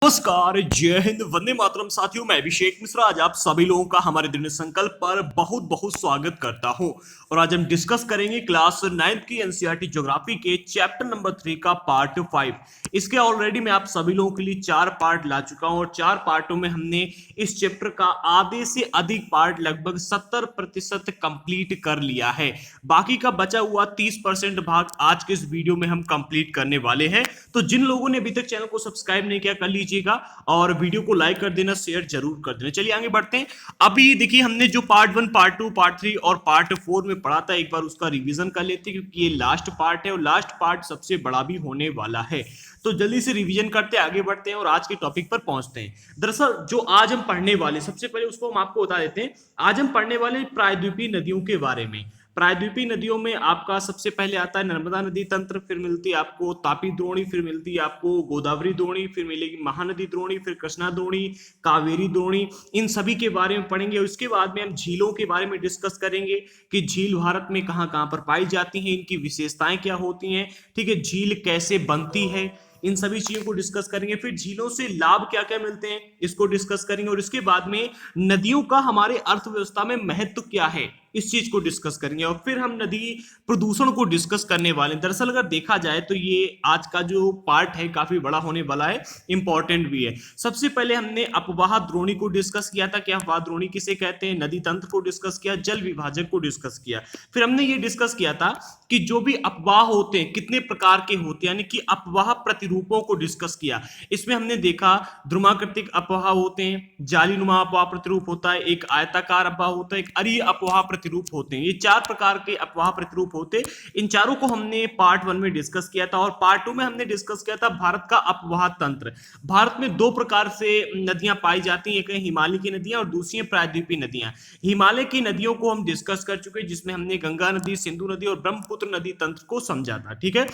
नमस्कार, जय हिंद, वंदे मातरम। साथियों, मैं अभिषेक मिश्रा आज आप सभी लोगों का हमारे दृढ़ संकल्प पर बहुत बहुत स्वागत करता हूं। और आज हम डिस्कस करेंगे क्लास 9th की एनसीईआरटी ज्योग्राफी के चैप्टर नंबर 3 का पार्ट 5। इसके ऑलरेडी मैं आप सभी लोगों के लिए 4 पार्ट ला चुका हूं और 4 पार्टों में हमने इस चैप्टर का आधे से अधिक पार्ट लगभग 70% कंप्लीट कर लिया है। बाकी का बचा हुआ 30% भाग आज के इस वीडियो में हम कंप्लीट करने वाले हैं। तो जिन लोगों ने अभी तक चैनल को सब्सक्राइब नहीं किया, कर लीजिएगा और वीडियो को लाइक कर देना, शेयर जरूर कर देना। चलिए आगे बढ़ते हैं। अभी देखिए, हमने जो पार्ट 1, पार्ट 2, पार्ट 3 और पार्ट 4 में पढ़ा था, एक बार उसका रिवीजन कर लेते हैं क्योंकि ये लास्ट पार्ट है और लास्ट पार्ट सबसे बड़ा भी होने वाला है। तो जल्दी से रिवीजन करते हैं, आगे बढ़ते हैं और आज के टॉपिक पर पहुंचते हैं। दरअसल जो आज हम पढ़ने वाले, सबसे पहले उसको हम आपको बता देते हैं। आज हम पढ़ने वाले प्रायद्वीपीय नदियों के बारे में। प्रायद्वीपीय नदियों में आपका सबसे पहले आता है नर्मदा नदी तंत्र, फिर मिलती है आपको तापी द्रोणी, फिर मिलती है आपको गोदावरी द्रोणी, फिर मिलेगी महानदी द्रोणी, फिर कृष्णा द्रोणी, कावेरी द्रोणी। इन सभी के बारे में पढ़ेंगे। उसके बाद में हम झीलों के बारे में डिस्कस करेंगे कि झील भारत में कहाँ कहाँ पर पाई जाती हैं, इनकी विशेषताएं क्या होती हैं, ठीक है, झील कैसे बनती है, इन सभी चीजों को डिस्कस करेंगे। फिर झीलों से लाभ क्या क्या मिलते हैं, इसको डिस्कस करेंगे। और इसके बाद में नदियों का हमारे अर्थव्यवस्था में महत्व क्या है, इस चीज को डिस्कस करेंगे। और फिर हम नदी प्रदूषण को डिस्कस करने वाले हैं। दरअसल अगर देखा जाए तो ये आज का जो पार्ट है काफी बड़ा होने वाला है, इंपॉर्टेंट भी है। सबसे पहले हमने अपवाह द्रोणी को डिस्कस किया था, क्या अपवाह द्रोणी किसे कहते हैं, नदी तंत्र को डिस्कस किया, जल विभाजक को डिस्कस किया। फिर हमने ये डिस्कस किया था कि जो भी अपवाह होते हैं कितने प्रकार के होते हैं, यानी कि अपवाह प्रतिरूपों को डिस्कस किया। इसमें हमने देखा ध्रुमाकृतिक अपवाह होते हैं, जालीनुमा अपवाह प्रतिरूप होता है, एक आयताकार अपवाह होता है, एक अरीय अपवाह प्रतिरूप होते हैं। ये 4 प्रकार के अपवाह प्रतिरूप होते हैं। इन चारों को हमने पार्ट 1 में डिस्कस किया था। और पार्ट 2 में हमने डिस्कस किया था भारत का अपवाह तंत्र। भारत में 2 प्रकार से नदियां पाई जाती हैं, एक है हिमालय की नदियां और दूसरी है प्रायद्वीपीय नदियां। हिमालय की नदियों को हम डिस्कस कर चुके हैं, जिसमें हमने गंगा नदी, सिंधु नदी और ब्रह्मपुत्र नदी तंत्र को समझा था, ठीक है।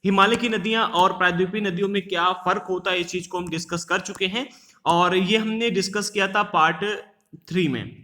हिमालय की नदियां और प्रायद्वीपीय नदियों में क्या फर्क होता है, इस चीज को हम डिस्कस कर चुके हैं और ये हमने डिस्कस किया था पार्ट 3 में,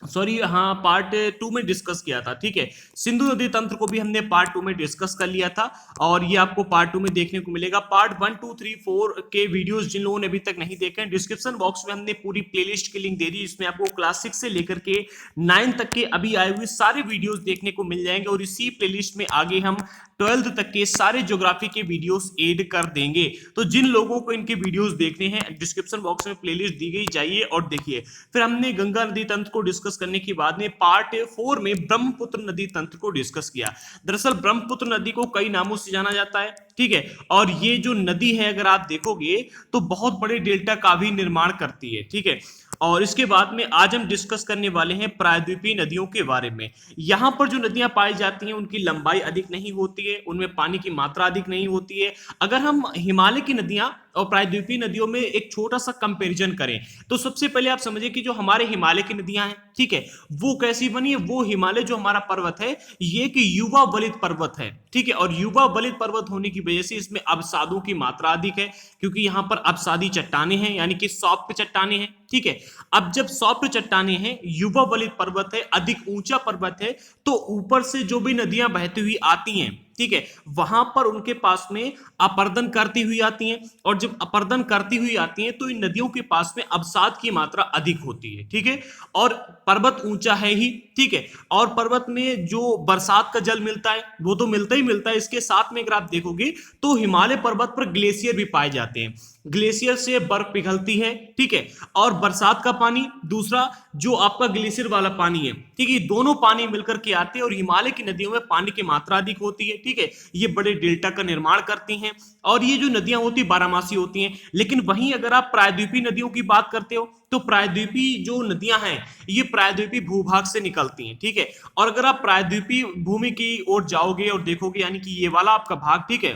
सॉरी हाँ, पार्ट 2 में डिस्कस किया था, ठीक है। सिंधु नदी तंत्र को भी हमने पार्ट 2 में डिस्कस कर लिया था और ये आपको पार्ट 2 में देखने को मिलेगा। पार्ट 1, 2, 3, 4 के वीडियोस जिन लोगों ने अभी तक नहीं देखे हैं, डिस्क्रिप्शन बॉक्स में हमने पूरी प्लेलिस्ट की लिंक दे दी, इसमें आपको क्लास 6 से लेकर के 9 तक के अभी आए हुए सारे वीडियोस देखने को मिल जाएंगे। और इसी प्लेलिस्ट में आगे हम 12th तक के सारे ज्योग्राफी के वीडियोस ऐड कर देंगे। तो जिन लोगों को इनके वीडियोस देखने हैं, डिस्क्रिप्शन बॉक्स में प्लेलिस्ट दी गई, जाइए और देखिए। फिर हमने गंगा नदी तंत्र को डिस्कस करने के बाद में पार्ट 4 में ब्रह्मपुत्र नदी तंत्र को डिस्कस किया। दरअसल ब्रह्मपुत्र नदी को कई नामों से जाना जाता है, ठीक है। और ये जो नदी है, अगर आप देखोगे तो बहुत बड़े डेल्टा का भी निर्माण करती है, ठीक है। और इसके बाद में आज हम डिस्कस करने वाले हैं प्रायद्वीपीय नदियों के बारे में। यहां पर जो नदियां पाई जाती हैं उनकी लंबाई अधिक नहीं होती है, उनमें पानी की मात्रा अधिक नहीं होती है। अगर हम हिमालय की नदियां और प्रायद्वीपीय नदियों में एक छोटा सा कंपैरिजन करें तो सबसे पहले आप समझिए कि जो हमारे हिमालय की नदियां हैं, ठीक है, वो कैसी बनी है। वो हिमालय जो हमारा पर्वत है, ये कि युवा बलित पर्वत है, ठीक है। और युवा बलित पर्वत होने की वजह से इसमें अवसादों की मात्रा अधिक है, क्योंकि यहाँ पर अवसादी चट्टाने हैं, यानी कि सॉफ्ट चट्टाने हैं, ठीक है। अब जब सॉफ्ट चट्टाने हैं, युवा बलित पर्वत है, अधिक ऊंचा पर्वत है, तो ऊपर से जो भी नदियां बहती हुई आती हैं, ठीक है, वहां पर उनके पास में अपर्दन करती हुई आती हैं। और जब अपर्दन करती हुई आती हैं तो इन नदियों के पास में अवसाद की मात्रा अधिक होती है, ठीक है। और पर्वत ऊंचा है ही, ठीक है। और पर्वत में जो बरसात का जल मिलता है वो तो मिलता ही मिलता है, इसके साथ में अगर आप देखोगे तो हिमालय पर्वत पर ग्लेशियर भी पाए जाते हैं। ग्लेशियर से बर्फ पिघलती है, ठीक है। और बरसात का पानी, दूसरा जो आपका ग्लेशियर वाला पानी है, ठीक है, दोनों पानी मिलकर के आते हैं और हिमालय की नदियों में पानी की मात्रा अधिक होती है, ठीक है। ये बड़े डेल्टा का निर्माण करती हैं और ये जो नदियां होती है बारहमासी होती हैं। लेकिन वहीं अगर आप प्रायद्वीपीय नदियों की बात करते हो तो प्रायद्वीपीय जो नदियां हैं ये प्रायद्वीपीय भूभाग से निकलती हैं, ठीक है। और अगर आप प्रायद्वीपीय भूमि की ओर जाओगे और देखोगे, यानी कि ये वाला आपका भाग, ठीक है,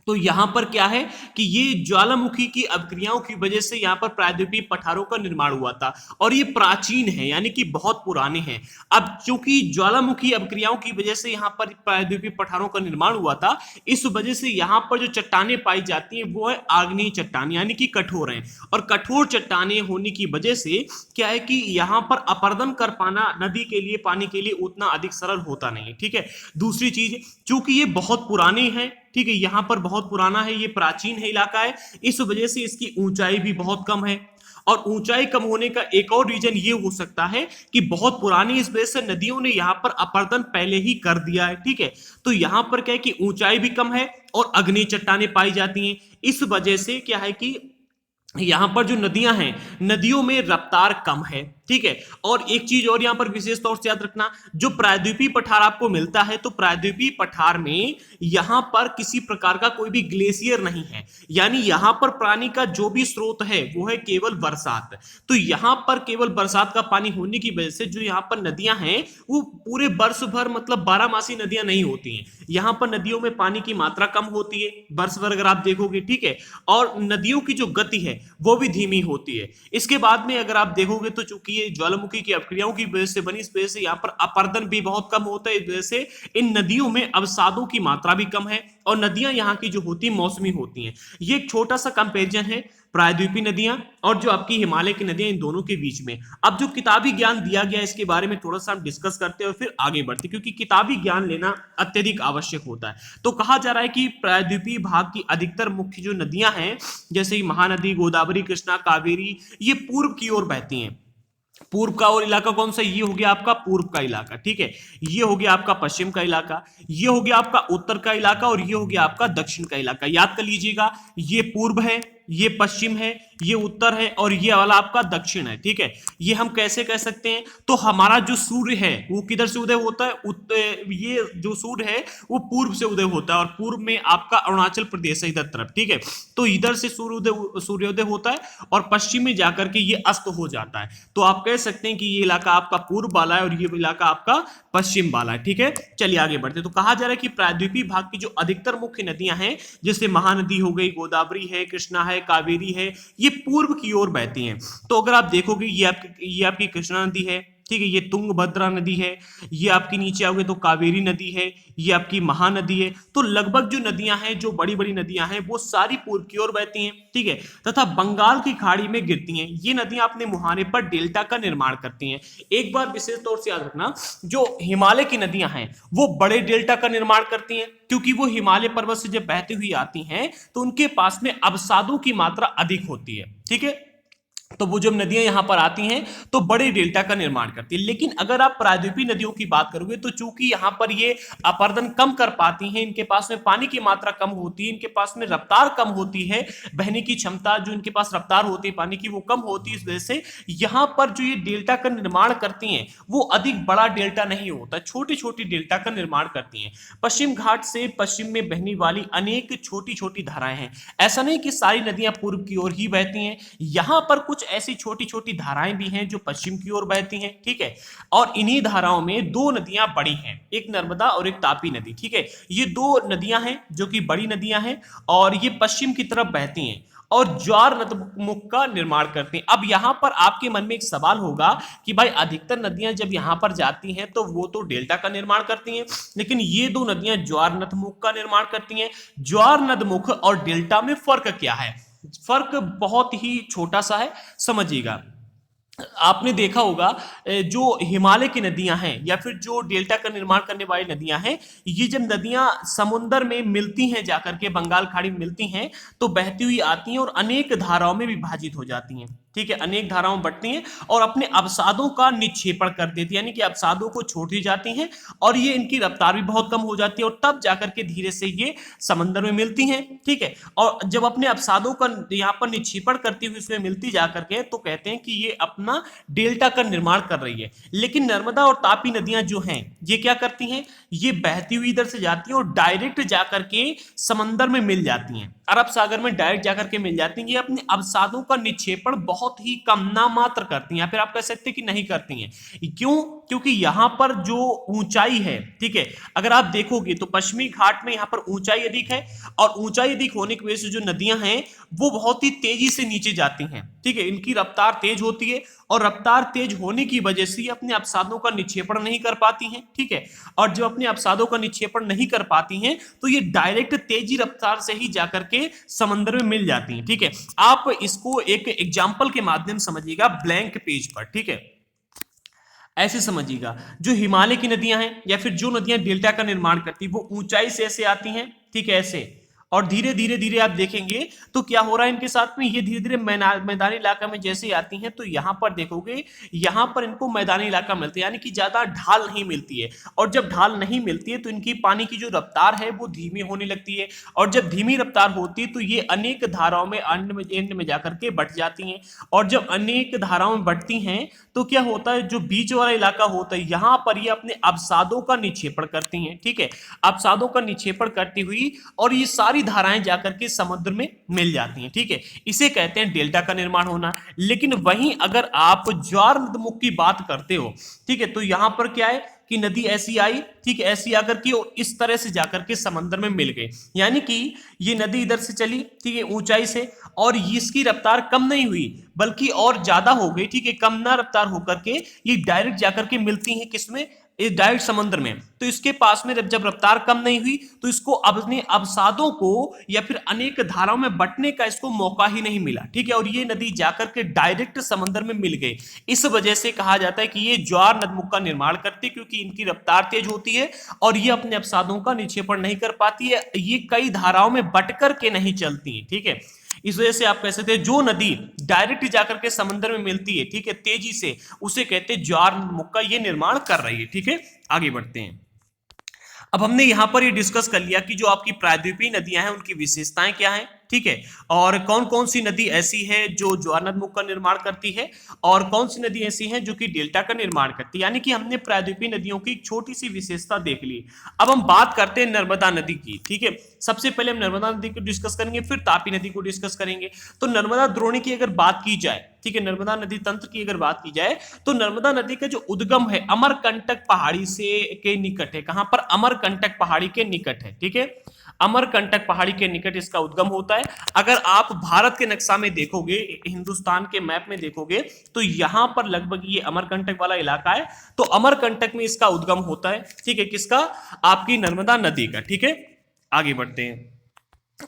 तो यहां पर क्या है कि ये ज्वालामुखी की अवक्रियाओं की वजह से यहां पर प्रायद्वीपीय पठारों का निर्माण हुआ था और ये प्राचीन है, यानी कि बहुत पुराने हैं। अब चूंकि ज्वालामुखी अवक्रियाओं की वजह से यहां पर प्रायद्वीपीय पठारों का निर्माण हुआ था, इस वजह से यहां पर जो चट्टानें पाई जाती हैं वो है आग्नेय चट्टान, यानी कि कठोर हैं। और कठोर चट्टानें होने की वजह से क्या है कि यहां पर अपर्दन कर पाना नदी के लिए, पानी के लिए उतना अधिक सरल होता नहीं है, ठीक है। दूसरी चीज, चूंकि ये बहुत पुराने हैं, ठीक है, यहाँ पर बहुत पुराना है, ये प्राचीन है इलाका है, इस वजह से इसकी ऊंचाई भी बहुत कम है। और ऊंचाई कम होने का एक और रीजन ये हो सकता है कि बहुत पुरानी, इस वजह से नदियों ने यहाँ पर अपर्दन पहले ही कर दिया है। ठीक है, तो यहाँ पर क्या है कि ऊंचाई भी कम है और अग्नि चट्टानें पाई जाती हैं। इस वजह से क्या है कि यहां पर जो नदियां हैं, नदियों में रफ्तार कम है। ठीक है, और एक चीज और यहां पर विशेष तौर से याद रखना, जो प्रायद्वीपीय पठार आपको मिलता है, तो प्रायद्वीपीय पठार में यहां पर किसी प्रकार का कोई भी ग्लेशियर नहीं है, यानी यहां पर पानी का जो भी स्रोत है वो है केवल बरसात। तो यहां पर केवल बरसात का पानी होने की वजह से जो यहां पर नदियां हैं वो पूरे वर्ष भर, मतलब 12 मासी नदियां नहीं होती हैं। यहां पर नदियों में पानी की मात्रा कम होती है वर्ष भर अगर आप देखोगे। ठीक है, और नदियों की जो गति है वो भी धीमी होती है। इसके बाद में अगर आप देखोगे तो चूंकि ये ज्वालामुखी की अपक्रियाओं की वजह से बनी, इस वजह से यहाँ पर अपरदन भी बहुत कम होता है। इस वजह से इन नदियों में अवसादों की मात्रा भी कम है और नदियां यहाँ की जो होती मौसमी होती हैं। ये एक छोटा सा कंपेरिजन है प्रायद्वीपीय नदियां और जो आपकी हिमालय की नदियां, इन दोनों के बीच में। अब जो किताबी ज्ञान दिया गया इसके बारे में थोड़ा सा हम डिस्कस करते हैं और फिर आगे बढ़ते, क्योंकि किताबी ज्ञान लेना अत्यधिक आवश्यक होता है। तो कहा जा रहा है कि प्रायद्वीपीय भाग की अधिकतर मुख्य जो नदियां हैं, जैसे महानदी, गोदावरी, कृष्णा, कावेरी, ये पूर्व की ओर बहती हैं। पूर्व का और इलाका कौन सा? ये हो गया आपका पूर्व का इलाका। ठीक है, ये हो गया आपका पश्चिम का इलाका, ये हो गया आपका उत्तर का इलाका और ये हो गया आपका दक्षिण का इलाका। याद कर लीजिएगा, ये पूर्व है, ये पश्चिम है, ये उत्तर है और ये वाला आपका दक्षिण है। ठीक है, ये हम कैसे कह सकते हैं? तो हमारा जो सूर्य है वो किधर से उदय होता है? ये जो सूर्य है वो पूर्व से उदय होता है और पूर्व में आपका अरुणाचल प्रदेश है इधर तरफ। ठीक है, तो इधर से सूर्योदय होता है और पश्चिम में जाकर के ये अस्त हो जाता है। तो आप कह सकते हैं कि ये इलाका आपका पूर्व वाला है और ये इलाका आपका पश्चिम वाला है। ठीक है, चलिए आगे बढ़ते। तो कहा जा रहा है कि प्रायद्वीपीय भाग की जो अधिकतर मुख्य नदियां हैं, जैसे महानदी हो गई, गोदावरी है, कृष्णा है, कावेरी है, ये पूर्व की ओर बहती हैं। तो अगर आप देखोगे ये आपकी कृष्णा नदी है। ठीक है, ये तुंगभद्रा नदी है, ये आपकी नीचे आओगे तो कावेरी नदी है, ये आपकी महानदी है। तो लगभग जो नदियां हैं, जो बड़ी बड़ी नदियां हैं, वो सारी पूर्व की ओर बहती हैं। ठीक है, तथा बंगाल की खाड़ी में गिरती हैं। ये नदियां अपने मुहाने पर डेल्टा का निर्माण करती हैं। एक बार विशेष तौर से याद रखना, जो हिमालय की नदियां हैं वो बड़े डेल्टा का निर्माण करती हैं, क्योंकि वो हिमालय पर्वत से जब बहती हुई आती हैं तो उनके पास में अवसादों की मात्रा अधिक होती है। ठीक है, तो वो जब नदियां यहां पर आती हैं तो बड़े डेल्टा का निर्माण करती है। लेकिन अगर आप प्रायद्वीपीय नदियों की बात करोगे तो चूंकि यहां पर ये अपरदन कम कर पाती हैं, इनके पास में पानी की मात्रा कम होती है, इनके पास में रफ्तार कम होती है, बहने की क्षमता जो इनके पास रफ्तार होती है पानी की वो कम होती है। इस वजह से यहां पर जो ये डेल्टा का निर्माण करती हैं वो अधिक बड़ा डेल्टा नहीं होता, छोटी छोटी डेल्टा का निर्माण करती हैं। पश्चिम घाट से पश्चिम में बहने वाली अनेक छोटी छोटी धाराएं हैं। ऐसा नहीं कि सारी नदियां पूर्व की ओर ही बहती हैं, यहां पर कुछ ऐसी छोटी छोटी धाराएं भी हैं जो पश्चिम की ओर बहती हैं। ठीक है, और इन्हीं धाराओं में दो नदियां बड़ी हैं, एक नर्मदा और एक तापी नदी। ठीक है, ये दो नदियां हैं जो कि बड़ी नदियां हैं और ये पश्चिम की तरफ बहती हैं और ज्वार नदमुख का निर्माण करती हैं। अब यहां पर आपके मन में एक सवाल होगा कि भाई अधिकतर नदियां जब यहां पर जाती हैं तो वो तो डेल्टा का निर्माण करती हैं, लेकिन ये दो नदियां ज्वार नदमुख का निर्माण करती हैं। ज्वार नदमुख और डेल्टा में फर्क क्या है? फर्क बहुत ही छोटा सा है, समझिएगा। आपने देखा होगा जो हिमालय की नदियां हैं या फिर जो डेल्टा का निर्माण करने वाली नदियां हैं, ये जब नदियां समुद्र में मिलती हैं, जाकर के बंगाल खाड़ी में मिलती हैं, तो बहती हुई आती हैं और अनेक धाराओं में विभाजित हो जाती हैं। ठीक है, अनेक धाराओं में बंटती हैं और अपने अवसादों का निक्षेपण कर देती है, यानी कि अवसादों को छोड़ती जाती हैं और ये इनकी रफ्तार भी बहुत कम हो जाती है और तब जाकर के धीरे से ये समंदर में मिलती हैं। ठीक है, और जब अपने अवसादों का यहाँ पर निक्षेपण करती हुई इसमें मिलती जाकर के, तो कहते हैं कि ये अपना डेल्टा का निर्माण कर रही है। लेकिन नर्मदा और तापी नदियां जो हैं ये क्या करती हैं? ये बहती हुई इधर से जाती हैं और डायरेक्ट जाकर के समंदर में मिल जाती हैं, अरब सागर में डायरेक्ट जाकर के मिल जाती हैं। ये अपने अवसादों का निक्षेपण बहुत ही कम, नामात्र करती हैं, या फिर आप कह सकते हैं कि नहीं करती हैं। क्यों? क्योंकि यहां पर जो ऊंचाई है, ठीक है, अगर आप देखोगे तो पश्चिमी घाट में यहां पर ऊंचाई अधिक है और ऊंचाई अधिक होने की वजह से जो नदियां हैं वो बहुत ही तेजी से नीचे जाती हैं। ठीक है, इनकी रफ्तार तेज होती है और रफ्तार तेज होने की वजह से ये अपने अवसादों का निक्षेपण नहीं कर पाती हैं। ठीक है, और जब अपने अवसादों का निक्षेपण नहीं कर पाती हैं तो ये डायरेक्ट तेजी रफ्तार से ही जाकर के समंदर में मिल जाती हैं। ठीक है, आप इसको एक एग्जांपल के माध्यम समझिएगा ब्लैंक पेज पर। ठीक है, ऐसे समझिएगा, जो हिमालय की नदियां हैं या फिर जो नदियां डेल्टा का निर्माण करती है वो ऊंचाई से ऐसे आती हैं, ठीक है, ऐसे। और धीरे धीरे धीरे आप देखेंगे तो क्या हो रहा है इनके साथ में, ये धीरे धीरे मैदानी इलाका में जैसे आती हैं तो यहां पर देखोगे, यहां पर इनको मैदानी इलाका मिलता है, यानी कि ज्यादा ढाल नहीं मिलती है। और जब ढाल नहीं मिलती है तो इनकी पानी की जो रफ्तार है वो धीमी होने लगती है। और जब धीमी रफ्तार होती है तो ये अनेक धाराओं में एंड में जाकर के बट जाती हैं। और जब अनेक धाराओं में बढ़ती हैं तो क्या होता है, जो बीच वाला इलाका होता है यहां पर ये अपने अवसादों का निक्षेपण करती हैं, ठीक है, अवसादों का निक्षेपण करती हुई और ये सारी धाराएं जाकर के समुद्र में मिल जाती हैं, ठीक है। इसे कहते हैं डेल्टा का निर्माण होना। लेकिन वहीं अगर आप ज्वार नदमुख की बात करते हो, ठीक है, तो यहां पर क्या है कि नदी ऐसी आई, ठीक है, ऐसी आकर के और इस तरह से जाकर के समंदर में मिल गई, यानी कि ये नदी इधर से चली, ठीक है, ऊंचाई से, और इसकी रफ्तार कम नहीं हुई बल्कि और ज्यादा हो गई, ठीक है, कम ना रफ्तार होकर के ये डायरेक्ट जाकर के मिलती हैं किसमें, इस डायरेक्ट समंदर में। तो इसके पास में जब रफ्तार कम नहीं हुई तो इसको अपने अवसादों को या फिर अनेक धाराओं में बंटने का इसको मौका ही नहीं मिला, ठीक है, और ये नदी जाकर के डायरेक्ट समंदर में मिल गई। इस वजह से कहा जाता है कि ये ज्वार नदमुख का निर्माण करती है, क्योंकि इनकी रफ्तार तेज होती है और ये अपने अवसादों का निक्षेपण नहीं कर पाती है, ये कई धाराओं में बट करके नहीं चलती है, ठीक है। इस वजह से आप कह सकते हैं जो नदी डायरेक्ट जाकर के समंदर में मिलती है, ठीक है, तेजी से, उसे कहते हैं ज्वार मुख का ये निर्माण कर रही है, ठीक है। आगे बढ़ते हैं। अब हमने यहां पर ये डिस्कस कर लिया कि जो आपकी प्रायद्वीपीय नदियां हैं उनकी विशेषताएं क्या हैं, ठीक है, और कौन कौन सी नदी ऐसी है जो ज्वार नदमुख का निर्माण करती है और कौन सी नदी ऐसी हैं जो कि डेल्टा का निर्माण करती है, यानी कि हमने प्रायद्वीपीय नदियों की एक छोटी सी विशेषता देख ली। अब हम बात करते हैं नर्मदा नदी की, ठीक है। सबसे पहले हम नर्मदा नदी को डिस्कस करेंगे, फिर तापी नदी को डिस्कस करेंगे। तो नर्मदा द्रोणी की अगर बात की जाए, ठीक है, नर्मदा नदी तंत्र की अगर बात की जाए तो नर्मदा नदी का जो उद्गम है अमरकंटक पहाड़ी से के निकट है। कहां पर? अमरकंटक पहाड़ी के निकट है, ठीक है, अमरकंटक पहाड़ी के निकट इसका उद्गम होता है। अगर आप भारत के नक्शा में देखोगे, हिंदुस्तान के मैप में देखोगे तो यहां पर लगभग ये अमरकंटक वाला इलाका है, तो अमरकंटक में इसका उद्गम होता है, ठीक है, किसका? आपकी नर्मदा नदी का, ठीक है। आगे बढ़ते हैं।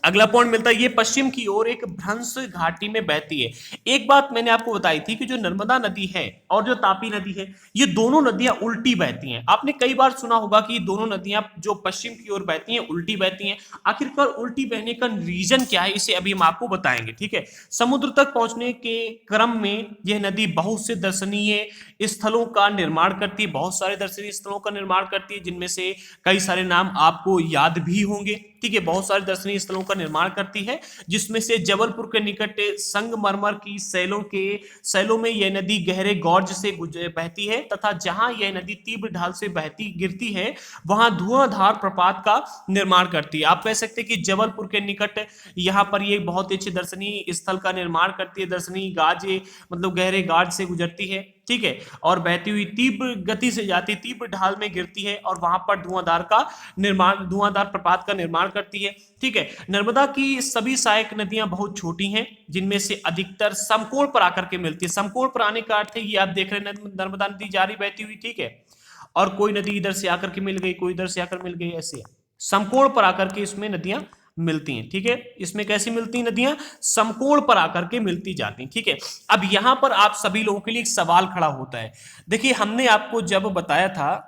अगला पॉइंट मिलता है, ये पश्चिम की ओर एक भ्रंश घाटी में बहती है। एक बात मैंने आपको बताई थी कि जो नर्मदा नदी है और जो तापी नदी है ये दोनों नदियां उल्टी बहती हैं। आपने कई बार सुना होगा कि दोनों नदियां जो पश्चिम की ओर बहती हैं उल्टी बहती हैं। आखिरकार उल्टी बहने का रीजन क्या है, इसे अभी हम आपको बताएंगे, ठीक है। समुद्र तक पहुंचने के क्रम में यह नदी बहुत से दर्शनीय स्थलों का निर्माण करती है, बहुत सारे दर्शनीय स्थलों का निर्माण करती है, जिनमें से कई सारे नाम आपको याद भी होंगे, ठीक है, बहुत सारे दर्शनीय स्थलों का निर्माण करती है, जिसमें से जबलपुर के निकट संगमरमर की सैलों में यह नदी गहरे गॉर्ज से बहती है, तथा जहां यह नदी तीव्र ढाल से बहती गिरती है वहां धुआंधार प्रपात का निर्माण करती है। आप कह सकते हैं कि जबलपुर के निकट यहां पर ये बहुत अच्छे दर्शनीय स्थल का निर्माण करती है, दर्शनीय गाज मतलब गहरे गाज से गुजरती है, ठीक है, और बहती हुई तीव्र गति से जाती है, तीव्र ढाल में गिरती है और वहां पर धुआंधार प्रपात का निर्माण करती है, ठीक है। नर्मदा की सभी सहायक नदियां बहुत छोटी हैं, जिनमें से अधिकतर समकोण पर आकर के मिलती है। समकोण पर आने का अर्थ है ये आप देख रहे हैं नर्मदा नदी जारी बहती हुई, ठीक है, और कोई नदी इधर से आकर के मिल गई, कोई इधर से आकर मिल गई, ऐसे समकोण पर आकर के इसमें नदियां मिलती हैं, ठीक है। इसमें कैसी मिलती हैं नदियां? समकोण पर आकर के मिलती जाती हैं, ठीक है। अब यहां पर आप सभी लोगों के लिए एक सवाल खड़ा होता है। देखिए, हमने आपको जब बताया था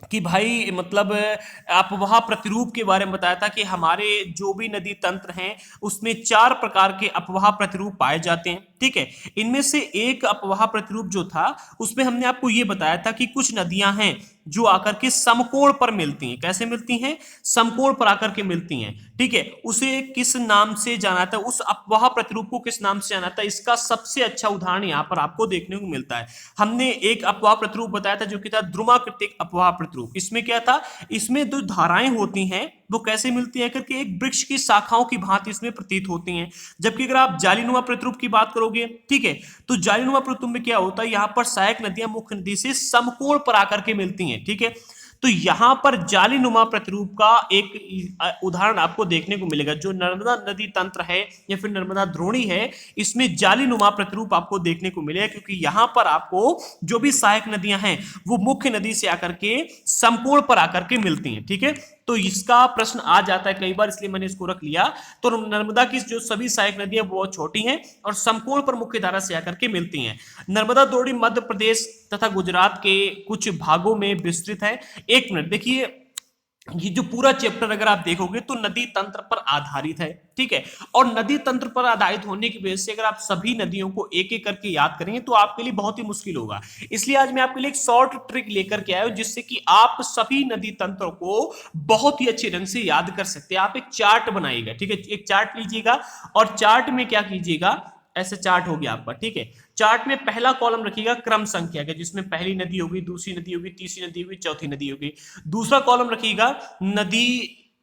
कि भाई मतलब अपवाह प्रतिरूप के बारे में बताया था कि हमारे जो भी नदी तंत्र हैं उसमें 4 प्रकार के अपवाह प्रतिरूप पाए जाते हैं, ठीक है। इनमें से एक अपवाह प्रतिरूप जो था उसमें हमने आपको ये बताया था कि कुछ नदियां हैं जो आकर के समकोण पर मिलती हैं। कैसे मिलती हैं? समकोण पर आकर के मिलती हैं, ठीक है। उसे किस नाम से जाना जाता है, उस अपवाह प्रतिरूप को किस नाम से जाना जाता है? इसका सबसे अच्छा उदाहरण यहाँ पर आपको देखने को मिलता है। हमने एक अपवाह प्रतिरूप बताया था जो कि था ध्रुमाकृतिक अपवाह प्रतिरूप। इसमें क्या था? इसमें जो धाराएं होती हैं वो कैसे मिलती है करके एक वृक्ष की शाखाओं की भांति इसमें प्रतीत होती हैं। जबकि अगर आप जालीनुमा प्रतिरूप की बात करोगे, ठीक है, तो जालीनुमा प्रतिरूप में क्या होता है, यहां पर सहायक नदियां मुख्य नदी से समकोण पर आकर के मिलती हैं, ठीक है। तो यहां पर जालीनुमा प्रतिरूप का एक उदाहरण आपको देखने को मिलेगा। जो नर्मदा नदी तंत्र है या फिर नर्मदा द्रोणी है, इसमें जालीनुमा प्रतिरूप आपको देखने को मिलेगा, क्योंकि यहां पर आपको जो भी सहायक नदियां हैं वो मुख्य नदी से आकर के समकोण पर आकर के मिलती हैं, ठीक है। तो इसका प्रश्न आ जाता है कई बार, इसलिए मैंने इसको रख लिया। तो नर्मदा की जो सभी सहायक नदियां बहुत छोटी हैं और समकोण पर मुख्य धारा से आकर के मिलती हैं। नर्मदा द्रोणी मध्य प्रदेश तथा गुजरात के कुछ भागों में विस्तृत है। एक मिनट देखिए, ये जो पूरा चैप्टर अगर आप देखोगे तो नदी तंत्र पर आधारित है, ठीक है। और नदी तंत्र पर आधारित होने की वजह से अगर आप सभी नदियों को एक एक करके याद करेंगे तो आपके लिए बहुत ही मुश्किल होगा। इसलिए आज मैं आपके लिए एक शॉर्ट ट्रिक लेकर के आया हूं जिससे कि आप सभी नदी तंत्रों को बहुत ही अच्छे ढंग से याद कर सकते हैं। आप एक चार्ट बनाइएगा, ठीक है, एक चार्ट लीजिएगा और चार्ट में क्या कीजिएगा, ऐसे चार्ट हो गया आपका, ठीक है। चार्ट में पहला कॉलम रखिएगा क्रम संख्या का, जिसमें पहली नदी होगी, दूसरी नदी होगी, तीसरी नदी होगी, चौथी नदी होगी। दूसरा कॉलम रखिएगा नदी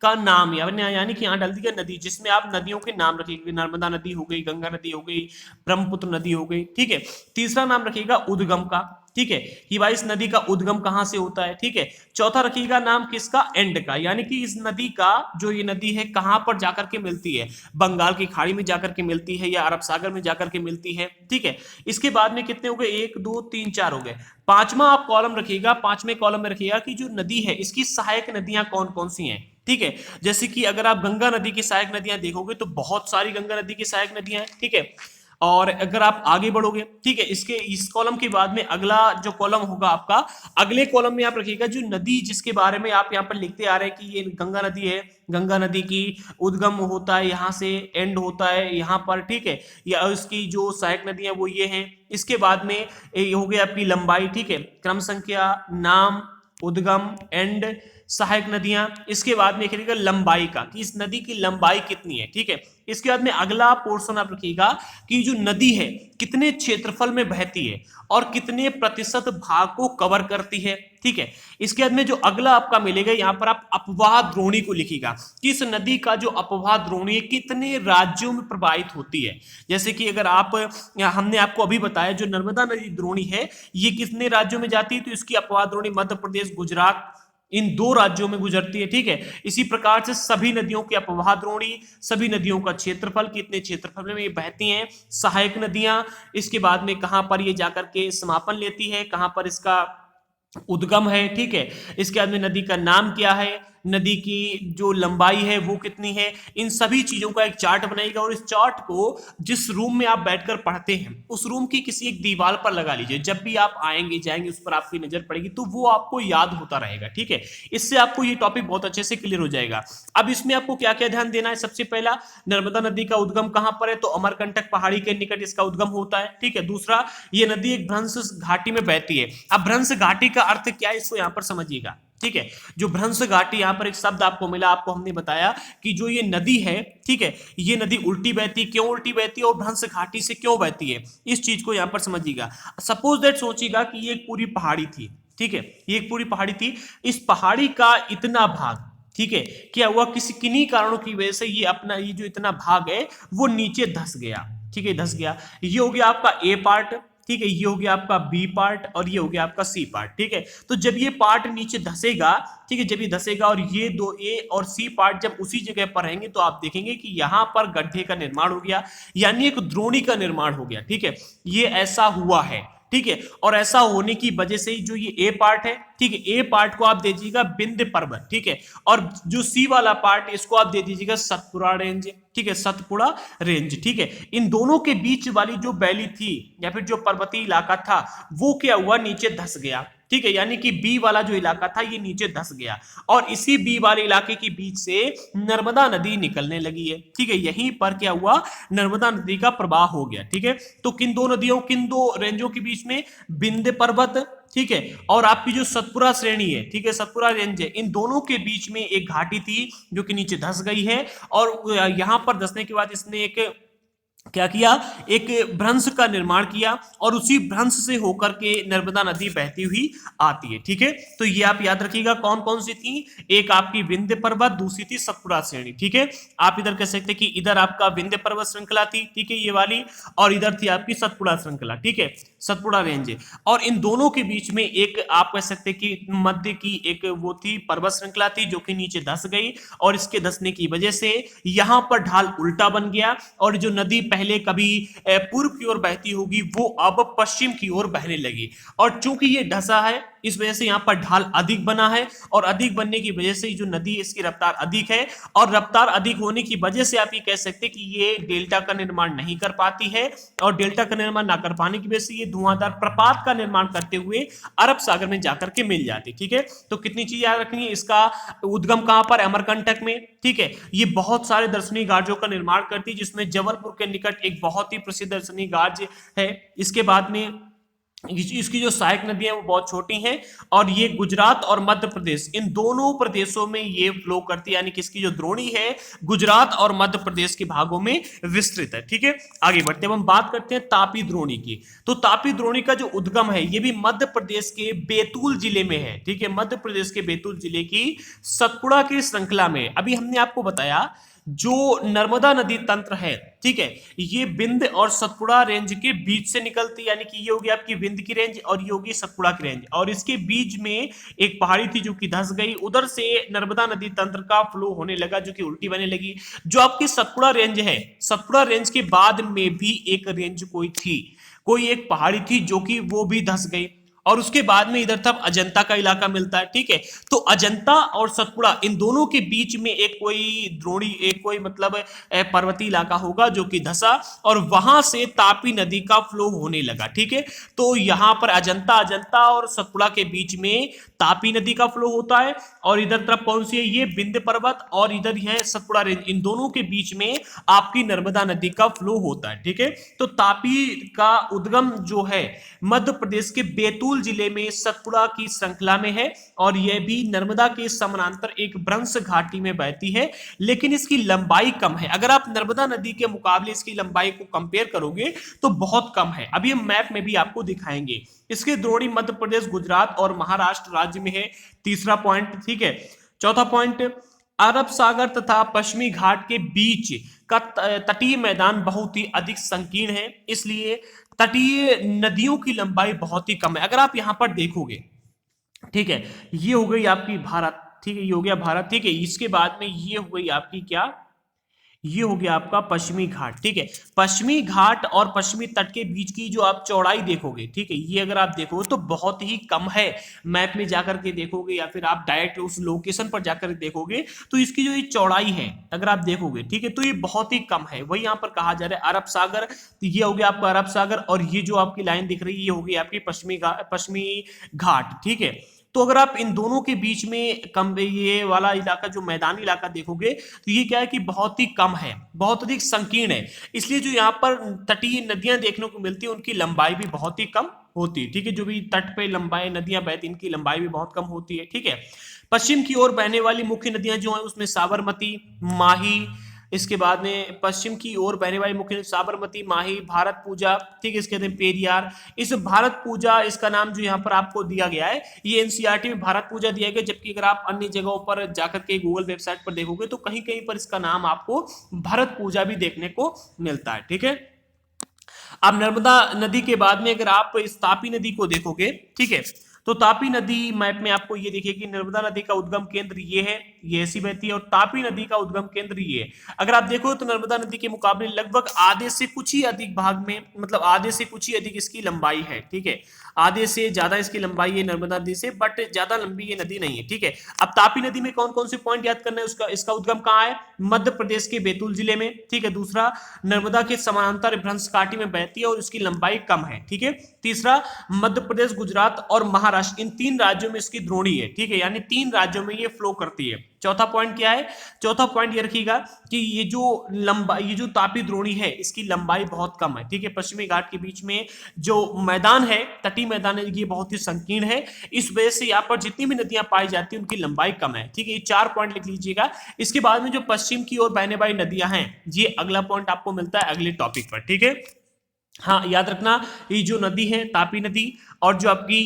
का नाम, यानी कि यहां डाल दिया नदी, जिसमें आप नदियों के नाम रखिएगा, नर्मदा नदी हो गई, गंगा नदी हो गई, ब्रह्मपुत्र नदी हो गई, ठीक है। तीसरा नाम रखिएगा उद्गम का, ठीक है, कि भाई इस नदी का उद्गम कहां से होता है, ठीक है। चौथा रखिएगा नाम किसका, एंड का, यानी कि इस नदी का जो ये नदी है कहां पर जाकर के मिलती है, बंगाल की खाड़ी में जाकर के मिलती है या अरब सागर में जाकर के मिलती है, ठीक है। इसके बाद में कितने हो गए, 1 2 3 4 हो गए। पांचवा आप कॉलम रखिएगा, पांचवें कॉलम में रखिएगा कि जो नदी है इसकी सहायक नदियां कौन कौन सी हैं, ठीक है। जैसे कि अगर आप गंगा नदी की सहायक नदियां देखोगे तो बहुत सारी गंगा नदी की सहायक नदियां हैं, ठीक है। और अगर आप आगे बढ़ोगे, ठीक है, इसके इस कॉलम के बाद में अगला जो कॉलम होगा आपका, अगले कॉलम में आप रखिएगा जो नदी जिसके बारे में आप यहाँ पर लिखते आ रहे हैं कि ये गंगा नदी है, गंगा नदी की उद्गम होता है यहाँ से, एंड होता है यहाँ पर, ठीक है, या इसकी जो सहायक नदियां वो ये हैं। इसके बाद में ये हो गई आपकी लंबाई, ठीक है, क्रम संख्या, नाम, उद्गम, एंड, सहायक नदियां। इसके बाद में लिखिएगा लंबाई का, कि इस नदी की लंबाई कितनी है, ठीक है। इसके बाद में अगला पोर्शन आप रखिएगा कि जो नदी है कितने क्षेत्रफल में बहती है और कितने प्रतिशत भाग को कवर करती है, ठीक है। इसके बाद में जो अगला आपका मिलेगा, यहां पर आप अपवाह द्रोणी को लिखिएगा कि इस नदी का जो अपवाह द्रोणी है कितने राज्यों में प्रवाहित होती है। जैसे कि अगर आप, हमने आपको अभी बताया जो नर्मदा नदी द्रोणी है ये कितने राज्यों में जाती है, तो इसकी अपवाह द्रोणी मध्य प्रदेश, गुजरात, इन 2 राज्यों में गुजरती है, ठीक है। इसी प्रकार से सभी नदियों की अपवाह द्रोणी, सभी नदियों का क्षेत्रफल, कितने क्षेत्रफल में ये बहती हैं, सहायक नदियां, इसके बाद में कहां पर ये जाकर के समापन लेती है, कहां पर इसका उद्गम है, ठीक है। इसके बाद में नदी का नाम क्या है, नदी की जो लंबाई है वो कितनी है, इन सभी चीजों का एक चार्ट बनाइएगा और इस चार्ट को जिस रूम में आप बैठकर पढ़ते हैं उस रूम की किसी एक दीवार पर लगा लीजिए। जब भी आप आएंगे जाएंगे उस पर आपकी नजर पड़ेगी तो वो आपको याद होता रहेगा, ठीक है। इससे आपको ये टॉपिक बहुत अच्छे से क्लियर हो जाएगा। अब इसमें आपको क्या क्या ध्यान देना है, सबसे पहला नर्मदा नदी का उद्गम कहां पर है, तो अमरकंटक पहाड़ी के निकट इसका उद्गम होता है, ठीक है। दूसरा, ये नदी एक भ्रंश घाटी में बहती है। अब भ्रंश घाटी का अर्थ क्या है इसको यहां पर समझिएगा, ठीक है। जो भ्रंश घाटी, यहां पर एक शब्द आपको मिला, आपको हमने बताया कि जो ये नदी है, ठीक है, ये नदी उल्टी बहती, क्यों उल्टी बहती है और भ्रंश घाटी से क्यों बहती है, इस चीज को यहां पर समझिएगा। सपोज दैट, सोचिएगा कि ये एक पूरी पहाड़ी थी, ठीक है, ये एक पूरी पहाड़ी थी, इस पहाड़ी का इतना भाग, ठीक है, क्या हुआ, किसी किन्हीं कारणों की वजह से ये अपना ये जो इतना भाग है वो नीचे धंस गया, ठीक है, धंस गया। ये हो गया आपका ए पार्ट, ठीक है, ये हो गया आपका बी पार्ट और ये हो गया आपका सी पार्ट, ठीक है। तो जब ये पार्ट नीचे धसेगा, ठीक है, जब ये धसेगा और ये दो ए और सी पार्ट जब उसी जगह पर रहेंगे तो आप देखेंगे कि यहां पर गड्ढे का निर्माण हो गया, यानी एक द्रोणी का निर्माण हो गया, ठीक है। ये ऐसा हुआ है, ठीक है, और ऐसा होने की वजह से जो ये ए पार्ट है, ठीक है, ए पार्ट को आप दे दीजिएगा विंध्य पर्वत, ठीक है, और जो सी वाला पार्ट इसको आप दे दीजिएगा सतपुड़ा रेंज, ठीक है, सतपुड़ा रेंज, ठीक है। इन दोनों के बीच वाली जो वैली थी या फिर जो पर्वतीय इलाका था वो क्या हुआ, नीचे धंस गया, ठीक है, यानी कि बी वाला जो इलाका था ये नीचे धंस गया और इसी बी वाले इलाके के बीच से नर्मदा नदी निकलने लगी है, ठीक है। यहीं पर क्या हुआ, नर्मदा नदी का प्रवाह हो गया, ठीक है। तो किन दो नदियों, किन दो रेंजों के बीच में, विंध्य पर्वत, ठीक है, और आपकी जो सतपुड़ा श्रेणी है, ठीक है, सतपुड़ा रेंज है, इन दोनों के बीच में एक घाटी थी जो कि नीचे धंस गई है और यहां पर धंसने के बाद इसने एक क्या किया, एक भ्रंश का निर्माण किया और उसी भ्रंश से होकर के नर्मदा नदी बहती हुई आती है, ठीक है। तो ये आप याद रखिएगा कौन कौन सी थी, एक आपकी विंध्य पर्वत, दूसरी थी सतपुड़ा श्रेणी, ठीक है। आप इधर कह सकते कि इधर आपका विंध्य पर्वत श्रृंखला थी, ठीक है, ये वाली, और इधर थी आपकी सतपुड़ा श्रृंखला, ठीक है, सतपुड़ा रेंज। और इन दोनों के बीच में एक आप कह सकते कि मध्य की एक वो थी पर्वत श्रृंखला थी जो कि नीचे धंस गई और इसके धंसने की वजह से यहां पर ढाल उल्टा बन गया और जो नदी पहले कभी पूर्व की ओर बहती होगी वो अब पश्चिम की ओर बहने लगी और चूंकि ये धंसा है, इस वजह से यहाँ पर ढाल अधिक बना है और अधिक बनने की वजह से जो नदी है इसकी रफ्तार अधिक है और रफ्तार अधिक होने की वजह से आप ये कह सकते हैं कि ये डेल्टा का निर्माण नहीं कर पाती है और डेल्टा का निर्माण ना कर पाने की वजह से ये धुआंधार प्रपात का निर्माण करते हुए अरब सागर में जाकर के मिल जाती। ठीक है, तो कितनी चीज याद रखनी है, इसका उद्गम कहां पर, अमरकंटक में। ठीक है, ये बहुत सारे दर्शनीय गार्जों का निर्माण करती है जिसमें जबलपुर के निकट एक बहुत ही प्रसिद्ध दर्शनीय गार्ज है। इसके बाद में इसकी जो सहायक नदियां वो बहुत छोटी हैं और ये गुजरात और मध्य प्रदेश इन दोनों प्रदेशों में ये फ्लो करती है, यानी कि इसकी जो द्रोणी है गुजरात और मध्य प्रदेश के भागों में विस्तृत है। ठीक है, आगे बढ़ते हैं, हम बात करते हैं तापी द्रोणी की। तो तापी द्रोणी का जो उद्गम है ये भी मध्य प्रदेश के बैतूल जिले में है। ठीक है, मध्य प्रदेश के बैतूल जिले की सतपुड़ा की श्रृंखला में। अभी हमने आपको बताया जो नर्मदा नदी तंत्र है, ठीक है, ये विंध्य और सतपुड़ा रेंज के बीच से निकलती है, यानी कि ये होगी आपकी विंध्य की रेंज और ये होगी सतपुड़ा की रेंज, और इसके बीच में एक पहाड़ी थी जो कि धंस गई, उधर से नर्मदा नदी तंत्र का फ्लो होने लगा जो कि उल्टी बने लगी। जो आपकी सतपुड़ा रेंज है, सतपुड़ा रेंज के बाद में भी एक रेंज कोई एक पहाड़ी थी जो कि वो भी धंस गई और उसके बाद में इधर तब अजंता का इलाका मिलता है। ठीक है, तो अजंता और सतपुड़ा इन दोनों के बीच में एक कोई द्रोणी, एक कोई मतलब पर्वतीय इलाका होगा जो कि धसा और वहां से तापी नदी का फ्लो होने लगा। ठीक है, तो यहां पर अजंता और सतपुड़ा के बीच में तापी नदी का फ्लो होता है और इधर तरफ कौन सी है, ये विंध्य पर्वत और इधर है सतपुड़ा रेंज, इन दोनों के बीच में आपकी नर्मदा नदी का फ्लो होता है। ठीक है, तो तापी का उद्गम जो है मध्य प्रदेश के बैतूल जिले में सतपुड़ा की श्रृंखला में है और यह भी नर्मदा के समानांतर एक भ्रंश घाटी में बहती है, लेकिन इसकी लंबाई कम है। अगर आप नर्मदा नदी के मुकाबले इसकी लंबाई को कंपेयर करोगे तो बहुत कम है। अभी हम मैप में भी आपको दिखाएंगे। इसके द्रोणी मध्य प्रदेश, गुजरात और महाराष्ट्र राज्य में है, तीसरा पॉइंट। ठीक है, चौथा पॉइंट, अरब सागर तथा पश्चिमी घाट के बीच का तटीय मैदान बहुत ही अधिक संकीर्ण है, इसलिए तटीय नदियों की लंबाई बहुत ही कम है। अगर आप यहां पर देखोगे, ठीक है, ये हो गई आपकी भारत, ठीक है, ये हो गया भारत। ठीक है, इसके बाद में ये हो गई आपकी क्या, ये हो गया आपका पश्चिमी घाट। ठीक है, पश्चिमी घाट और पश्चिमी तट के बीच की जो आप चौड़ाई देखोगे, ठीक है, ये अगर आप देखोगे तो बहुत ही कम है। मैप में जाकर के देखोगे या फिर आप डायरेक्ट उस लोकेशन पर जाकर देखोगे तो इसकी जो ये चौड़ाई है अगर आप देखोगे, ठीक है, तो ये बहुत ही कम है। वही यहाँ पर कहा जा रहा है अरब सागर, तो ये हो गया आपका अरब सागर और ये जो आपकी लाइन दिख रही है ये होगी आपकी पश्चिमी घाट। ठीक है, तो अगर आप इन दोनों के बीच में कम ये वाला इलाका जो मैदानी इलाका देखोगे तो ये क्या है कि बहुत ही कम है, बहुत अधिक संकीर्ण है, इसलिए जो यहाँ पर तटीय नदियां देखने को मिलती है उनकी लंबाई भी बहुत ही कम होती है। ठीक है, जो भी तट पे लंबाई नदियां बहती इनकी लंबाई भी बहुत कम होती है। ठीक है, पश्चिम की ओर बहने वाली मुख्य नदियां जो है उसमें साबरमती, माही, इसके बाद में पश्चिम की ओर बहने वाली मुख्य साबरमती, माही, भारत पूजा, ठीक है, इसके बाद में पेरियार। इस भारत पूजा इसका नाम जो यहाँ पर आपको दिया गया है ये एनसीईआरटी में भारत पूजा दिया गया, जबकि अगर आप अन्य जगहों पर जाकर के गूगल वेबसाइट पर देखोगे तो कहीं कहीं पर इसका नाम आपको भारत पूजा भी देखने को मिलता है। ठीक है, अब नर्मदा नदी के बाद में अगर आप इस तापी नदी को देखोगे, ठीक है, तो तापी नदी मैप में आपको ये देखिए कि नर्मदा नदी का उद्गम केंद्र ये है, ये ऐसी बहती है और तापी नदी का उद्गम केंद्र ये है। अगर आप देखो तो नर्मदा नदी के मुकाबले लगभग आधे से कुछ ही अधिक भाग में, मतलब आधे से कुछ ही अधिक इसकी लंबाई है। ठीक है, आधे से ज्यादा इसकी लंबाई है नर्मदा नदी से, बट ज्यादा लंबी ये नदी नहीं है। ठीक है, अब तापी नदी में कौन कौन से पॉइंट याद करना है, उसका इसका उद्गम कहाँ है, मध्य प्रदेश के बैतूल जिले में। ठीक है, दूसरा नर्मदा के समानांतर भ्रंश घाटी में बहती है और इसकी लंबाई कम है। ठीक है, तीसरा मध्य प्रदेश, गुजरात और महाराष्ट्र इन तीन राज्यों में इसकी द्रोणी है। ठीक है, यानी तीन राज्यों में ये फ्लो करती है। चौथा पॉइंट क्या है, चौथा पॉइंट ये रखिएगा कि ये जो तापी द्रोणी है इसकी लंबाई बहुत कम है। ठीक है, पश्चिमी घाट के बीच में जो मैदान है, तटीय मैदान है, ये बहुत ही संकीर्ण है, इस वजह से यहाँ पर जितनी भी नदियां पाई जाती है उनकी लंबाई कम है। ठीक है, ये 4 पॉइंट लिख लीजिएगा। इसके बाद में जो पश्चिम की ओर बहने वाली नदियां हैं ये अगला पॉइंट आपको मिलता है अगले टॉपिक पर। ठीक है, हाँ याद रखना, ये जो नदी है तापी नदी और जो आपकी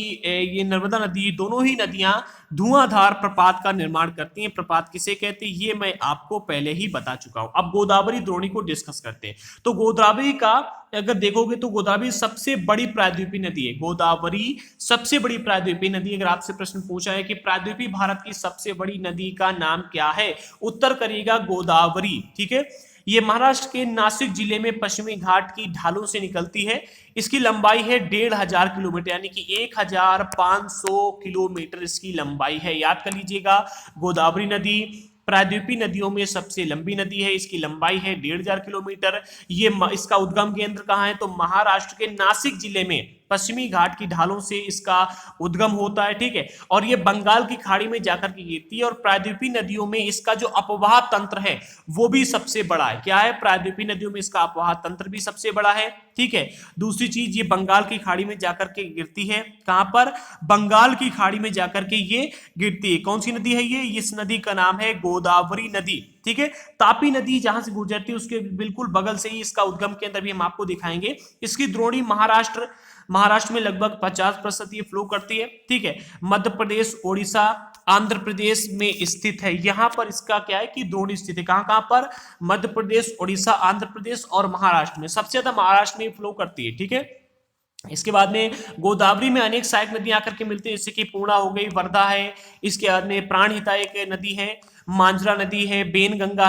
ये नर्मदा नदी, दोनों ही नदियां धुआंधार प्रपात का निर्माण करती हैं। प्रपात किसे कहते हैं ये मैं आपको पहले ही बता चुका हूं। अब गोदावरी द्रोणी को डिस्कस करते हैं। तो गोदावरी का अगर देखोगे तो गोदावरी सबसे बड़ी प्रायद्वीपीय नदी है। गोदावरी सबसे बड़ी प्रायद्वीपीय नदी। अगर आपसे प्रश्न पूछा है कि प्रायद्वीपीय भारत की सबसे बड़ी नदी का नाम क्या है, उत्तर करिएगा गोदावरी। ठीक है, ये महाराष्ट्र के नासिक जिले में पश्चिमी घाट की ढालों से निकलती है। इसकी लंबाई है 1500 किलोमीटर, यानी कि 1500 किलोमीटर इसकी लंबाई है। याद कर लीजिएगा, गोदावरी नदी प्रायद्वीपीय नदियों में सबसे लंबी नदी है, इसकी लंबाई है 1500 किलोमीटर। इसका उद्गम केंद्र कहाँ है? तो महाराष्ट्र के नासिक जिले में पश्चिमी घाट की ढालों से इसका उद्गम होता है, ठीक है। और ये बंगाल की खाड़ी में जाकर के गिरती है, और प्रायद्वीपीय नदियों में इसका जो अपवाह तंत्र है वो भी सबसे बड़ा है। क्या है? प्रायद्वीपीय नदियों में इसका अपवाह तंत्र भी सबसे बड़ा है, ठीक है। दूसरी चीज, ये बंगाल की खाड़ी में जाकर के गिरती है। कहां पर? बंगाल की खाड़ी में जाकर के ये गिरती है। कौन सी नदी है ये? इस नदी का नाम है गोदावरी नदी, ठीक है। तापी नदी जहां से गुजरती है उसके बिल्कुल बगल से ही इसका उद्गम केंद्र भी हम आपको दिखाएंगे। इसकी द्रोणी महाराष्ट्र में लगभग 50% ये फ्लो करती है, ठीक है। मध्य प्रदेश, ओडिशा, आंध्र प्रदेश में स्थित है। यहां पर इसका क्या है कि द्रोणी स्थित है। कहां पर? मध्य प्रदेश, ओडिशा, आंध्र प्रदेश और महाराष्ट्र में। सबसे ज्यादा महाराष्ट्र में फ्लो करती है, ठीक है। इसके बाद में गोदावरी में अनेक सहायक नदियां आकर के मिलती है, जैसे कि पूर्णा हो गई, वर्धा है। इसके बाद में प्राणहिता एक नदी है, मांजरा नदी है, पेनगंगा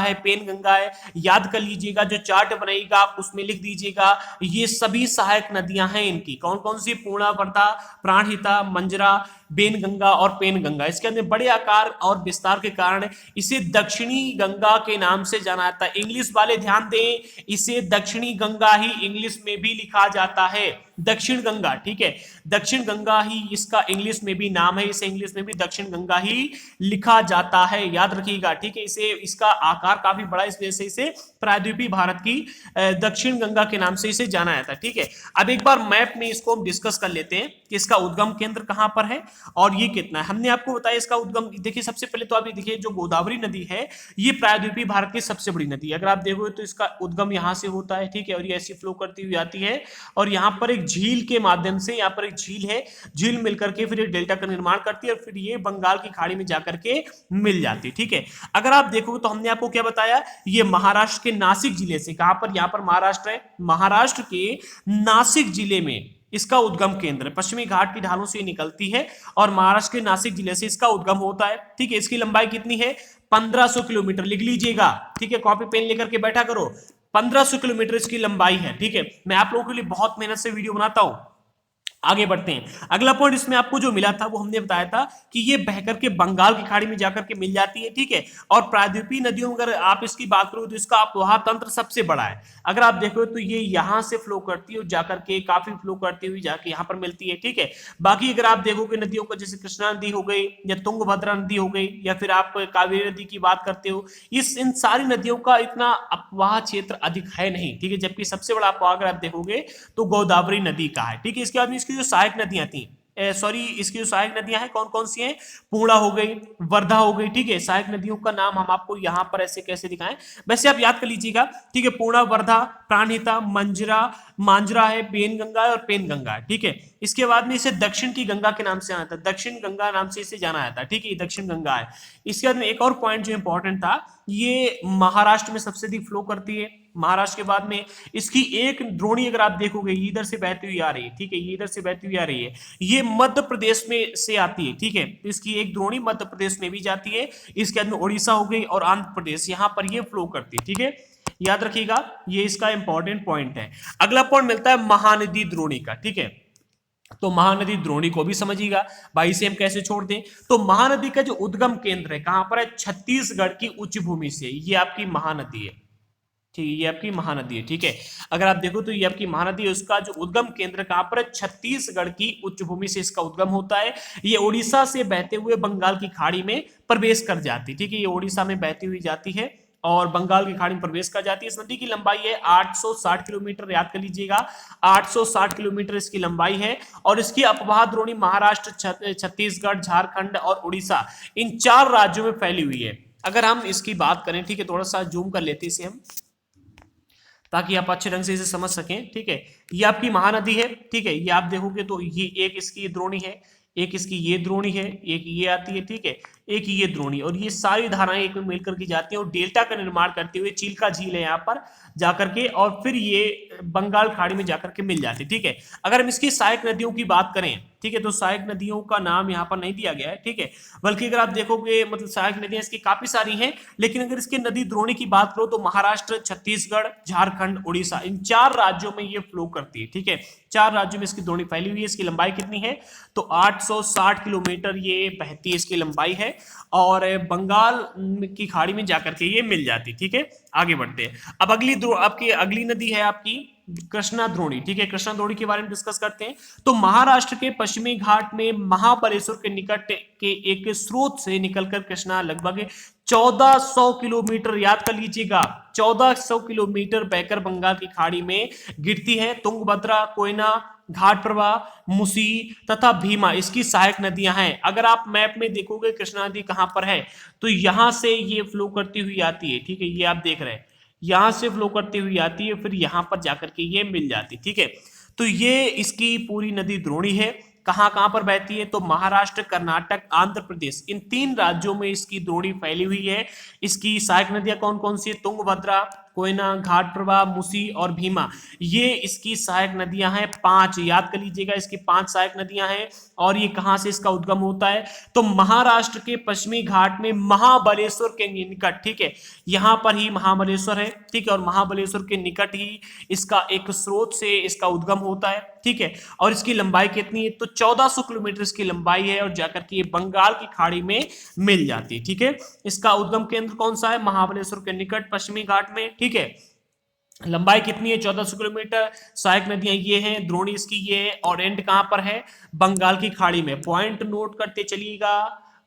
है। याद कर लीजिएगा, जो चार्ट बनाइएगा आप उसमें लिख दीजिएगा, ये सभी सहायक नदियां हैं इनकी। कौन कौन सी? पूर्णा, वर्धा, प्राणहिता, मंजरा, बेनगंगा और पेनगंगा। इसके अंदर बड़े आकार और विस्तार के कारण इसे दक्षिणी गंगा के नाम से जाना जाता है। इंग्लिश वाले ध्यान दें, इसे दक्षिणी गंगा ही इंग्लिश में भी लिखा जाता है, दक्षिण गंगा, ठीक है। दक्षिण गंगा ही इसका इंग्लिश में भी नाम है, इसे इंग्लिश में भी दक्षिण गंगा ही लिखा जाता है, याद रखिएगा, ठीक है। इसे इसका आकार काफी बड़ा, इस वजह से इसे प्रायद्वीपीय भारत की दक्षिण गंगा के नाम से इसे जाना जाता है, ठीक है। अब एक बार मैप में इसको हम डिस्कस कर लेते हैं कि इसका उद्गम केंद्र कहां पर है और ये कितना है। हमने आपको बताया इसका उद्गम, देखिए सबसे पहले तो आप ये देखिए, जो गोदावरी नदी है ये प्रायद्वीपीय भारत की सबसे बड़ी नदी है। अगर आप देखोगे तो इसका उद्गम यहां से होता है, ठीक है, और ये ऐसी फ्लो करती हुई आती है, और यहाँ पर एक झील के माध्यम से, यहाँ पर एक झील है, झील मिलकर के फिर एक डेल्टा का निर्माण करती है, और फिर ये बंगाल की खाड़ी में जाकर के मिल जाती है, ठीक है। अगर आप देखोगे तो हमने आपको क्या बताया, ये महाराष्ट्र के नासिक जिले से, कहां पर? यहाँ पर महाराष्ट्र है, महाराष्ट्र के नासिक जिले में इसका उद्गम केंद्र, पश्चिमी घाट की ढालों से निकलती है और महाराष्ट्र के नासिक जिले से इसका उद्गम होता है, ठीक है। इसकी लंबाई कितनी है? 1500 किलोमीटर, लिख लीजिएगा, ठीक है। कॉपी पेन लेकर के बैठा करो, 1500 किलोमीटर इसकी लंबाई है, ठीक है। मैं आप लोगों के लिए बहुत मेहनत से वीडियो बनाता हूं। आगे बढ़ते हैं। अगला पॉइंट इसमें आपको जो मिला था वो हमने बताया था कि ये बहकर के बंगाल की खाड़ी में जाकर के मिल जाती है, ठीक है। और प्रायद्वीपीय नदियों में अगर आप इसकी बात करो तो इसका अपवाह तंत्र सबसे बड़ा है। अगर आप देखो तो ये यहां से फ्लो करती है, जाकर के काफी फ्लो करती हुई जाके यहाँ पर मिलती है, ठीक है। बाकी अगर आप देखोगे नदियों को, जैसे कृष्णा नदी हो गई या तुंगभद्रा नदी हो गई या फिर आप कावेरी नदी की बात करते हो, इन सारी नदियों का इतना अपवाह क्षेत्र अधिक है नहीं, ठीक है। जबकि सबसे बड़ा अपवाह अगर आप देखोगे तो गोदावरी नदी का है, ठीक है। इसके बाद इसकी जो सहायक नदियां थी, इसकी जो सहायक नदियां हैं कौन कौन सी हैं? पूर्णा हो गई, वर्धा हो गई, ठीक है। सहायक नदियों का नाम हम आपको यहां पर ऐसे कैसे दिखाएं, वैसे आप याद कर लीजिएगा, ठीक है। पूर्णा, वर्धा, प्राणहिता, मांजरा है, पेनगंगा है और पेनगंगा है, ठीक है। इसके बाद में इसे दक्षिण की गंगा के नाम से जाना था, दक्षिण गंगा नाम से इसे जाना जाता है, ठीक है। ये दक्षिण गंगा है। इसके बाद में एक और पॉइंट जो इंपॉर्टेंट था, ये महाराष्ट्र में सबसे अधिक फ्लो करती है। महाराष्ट्र के बाद में इसकी एक द्रोणी अगर आप देखोगे इधर से बहती हुई आ रही है, ठीक है, ये इधर से बहती हुई आ रही है, ये मध्य प्रदेश में से आती है, ठीक है। तो इसकी एक द्रोणी मध्य प्रदेश में भी जाती है। इसके बाद में ओडिशा हो गई और आंध्र प्रदेश, यहां पर ये फ्लो करती है, ठीक है। याद रखिएगा, ये इसका इंपॉर्टेंट पॉइंट है। अगला पॉइंट मिलता है महानदी द्रोणी का, ठीक है। तो महानदी द्रोणी को भी समझिएगा भाई, से हम कैसे छोड़ दें। तो महानदी का जो उद्गम केंद्र है कहां पर है? छत्तीसगढ़ की उच्च भूमि से, ये आपकी महानदी है, ठीक है, ये आपकी महानदी है, ठीक है। अगर आप देखो तो ये आपकी महानदी है, उसका जो उद्गम केंद्र कहां पर है? छत्तीसगढ़ की उच्च भूमि से इसका उद्गम होता है। ये उड़ीसा से बहते हुए बंगाल की खाड़ी में प्रवेश कर जाती है, ठीक है। ये उड़ीसा में बहती हुई जाती है और बंगाल की खाड़ी में प्रवेश कर जाती है। इस नदी की लंबाई है 860 किलोमीटर, याद कर लीजिएगा, 860 किलोमीटर इसकी लंबाई है। और इसकी अपवाह द्रोणी महाराष्ट्र, छत्तीसगढ़, झारखंड और उड़ीसा, इन 4 राज्यों में फैली हुई है। अगर हम इसकी बात करें, ठीक है, थोड़ा सा जूम कर लेते इसे हम, ताकि आप अच्छे ढंग से इसे समझ सकें, ठीक है। ये आपकी महानदी है, ठीक है। ये आप देखोगे तो ये एक इसकी द्रोणी है, एक इसकी ये द्रोणी है, एक ये आती है, ठीक है। एक ये द्रोणी, और ये सारी धाराएं एक में मिलकर के जाती हैं और डेल्टा का निर्माण करते हुए चिल्का झील है यहाँ पर जाकर के, और फिर ये बंगाल खाड़ी में जाकर के मिल जाती है। ठीक है, अगर हम इसकी सहायक नदियों की बात करें, ठीक है, तो सहायक नदियों का नाम यहाँ पर नहीं दिया गया है। ठीक है, बल्कि अगर आप देखोगे मतलब सहायक नदियां इसकी काफी सारी हैं, लेकिन अगर इसके नदी द्रोणी की बात करो तो महाराष्ट्र, छत्तीसगढ़, झारखंड, उड़ीसा, इन 4 राज्यों में ये फ्लो करती है। ठीक है, 4 राज्यों में इसकी द्रोणी फैली हुई है। इसकी लंबाई कितनी है, तो 860 किलोमीटर ये बहती है, इसकी लंबाई है, और बंगाल की खाड़ी में जाकर के ये मिल जाती। ठीक है, आगे बढ़ते हैं। अब आपकी अगली नदी है आपकी कृष्णा द्रोणी। ठीक है, कृष्णा द्रोणी के बारे में डिस्कस करते हैं। तो महाराष्ट्र के पश्चिमी घाट में महाबलेश्वर के निकट के एक स्रोत से निकलकर कृष्णा लगभग 1400 किलोमीटर, याद कर लीजिएगा, 1400 किलोमीटर बहकर बंगाल की खाड़ी में गिरती है। तुंगभद्रा, कोयना, घाट प्रवाह, मुसी तथा भीमा इसकी सहायक नदियां हैं। अगर आप मैप में देखोगे कृष्णा नदी कहां पर है, तो यहां से ये फ्लो करती हुई आती है। ठीक है, ये आप देख रहे हैं, यहां से फ्लो करती हुई आती है, फिर यहां पर जाकर के ये मिल जाती। ठीक है, तो ये इसकी पूरी नदी द्रोणी है। कहां कहां पर बहती है, तो महाराष्ट्र, कर्नाटक, आंध्र प्रदेश, इन 3 राज्यों में इसकी द्रोणी फैली हुई है। इसकी सहायक नदियां कौन कौन सी है, तुंगभद्रा, कोयना, घाट प्रवाह, मुसी और भीमा, ये इसकी सहायक नदियां हैं। 5 याद कर लीजिएगा, इसकी 5 सहायक नदियां हैं। और ये कहां से इसका उद्गम होता है, तो महाराष्ट्र के पश्चिमी घाट में महाबलेश्वर के निकट। ठीक है, यहां पर ही महाबलेश्वर है। ठीक है, और महाबलेश्वर के निकट ही इसका एक स्रोत से इसका उद्गम होता है। ठीक है, और इसकी लंबाई कितनी है, तो 1400 किलोमीटर इसकी लंबाई है, और जाकर के ये बंगाल की खाड़ी में मिल जाती है। ठीक है, इसका उद्गम केंद्र कौन सा है, महाबलेश्वर के निकट पश्चिमी घाट में। ठीक है, लंबाई कितनी है, 1400 किलोमीटर। सहायक नदियां ये हैं, द्रोणी इसकी ये है, और एंड कहां पर है, बंगाल की खाड़ी में। पॉइंट नोट करते चलिएगा,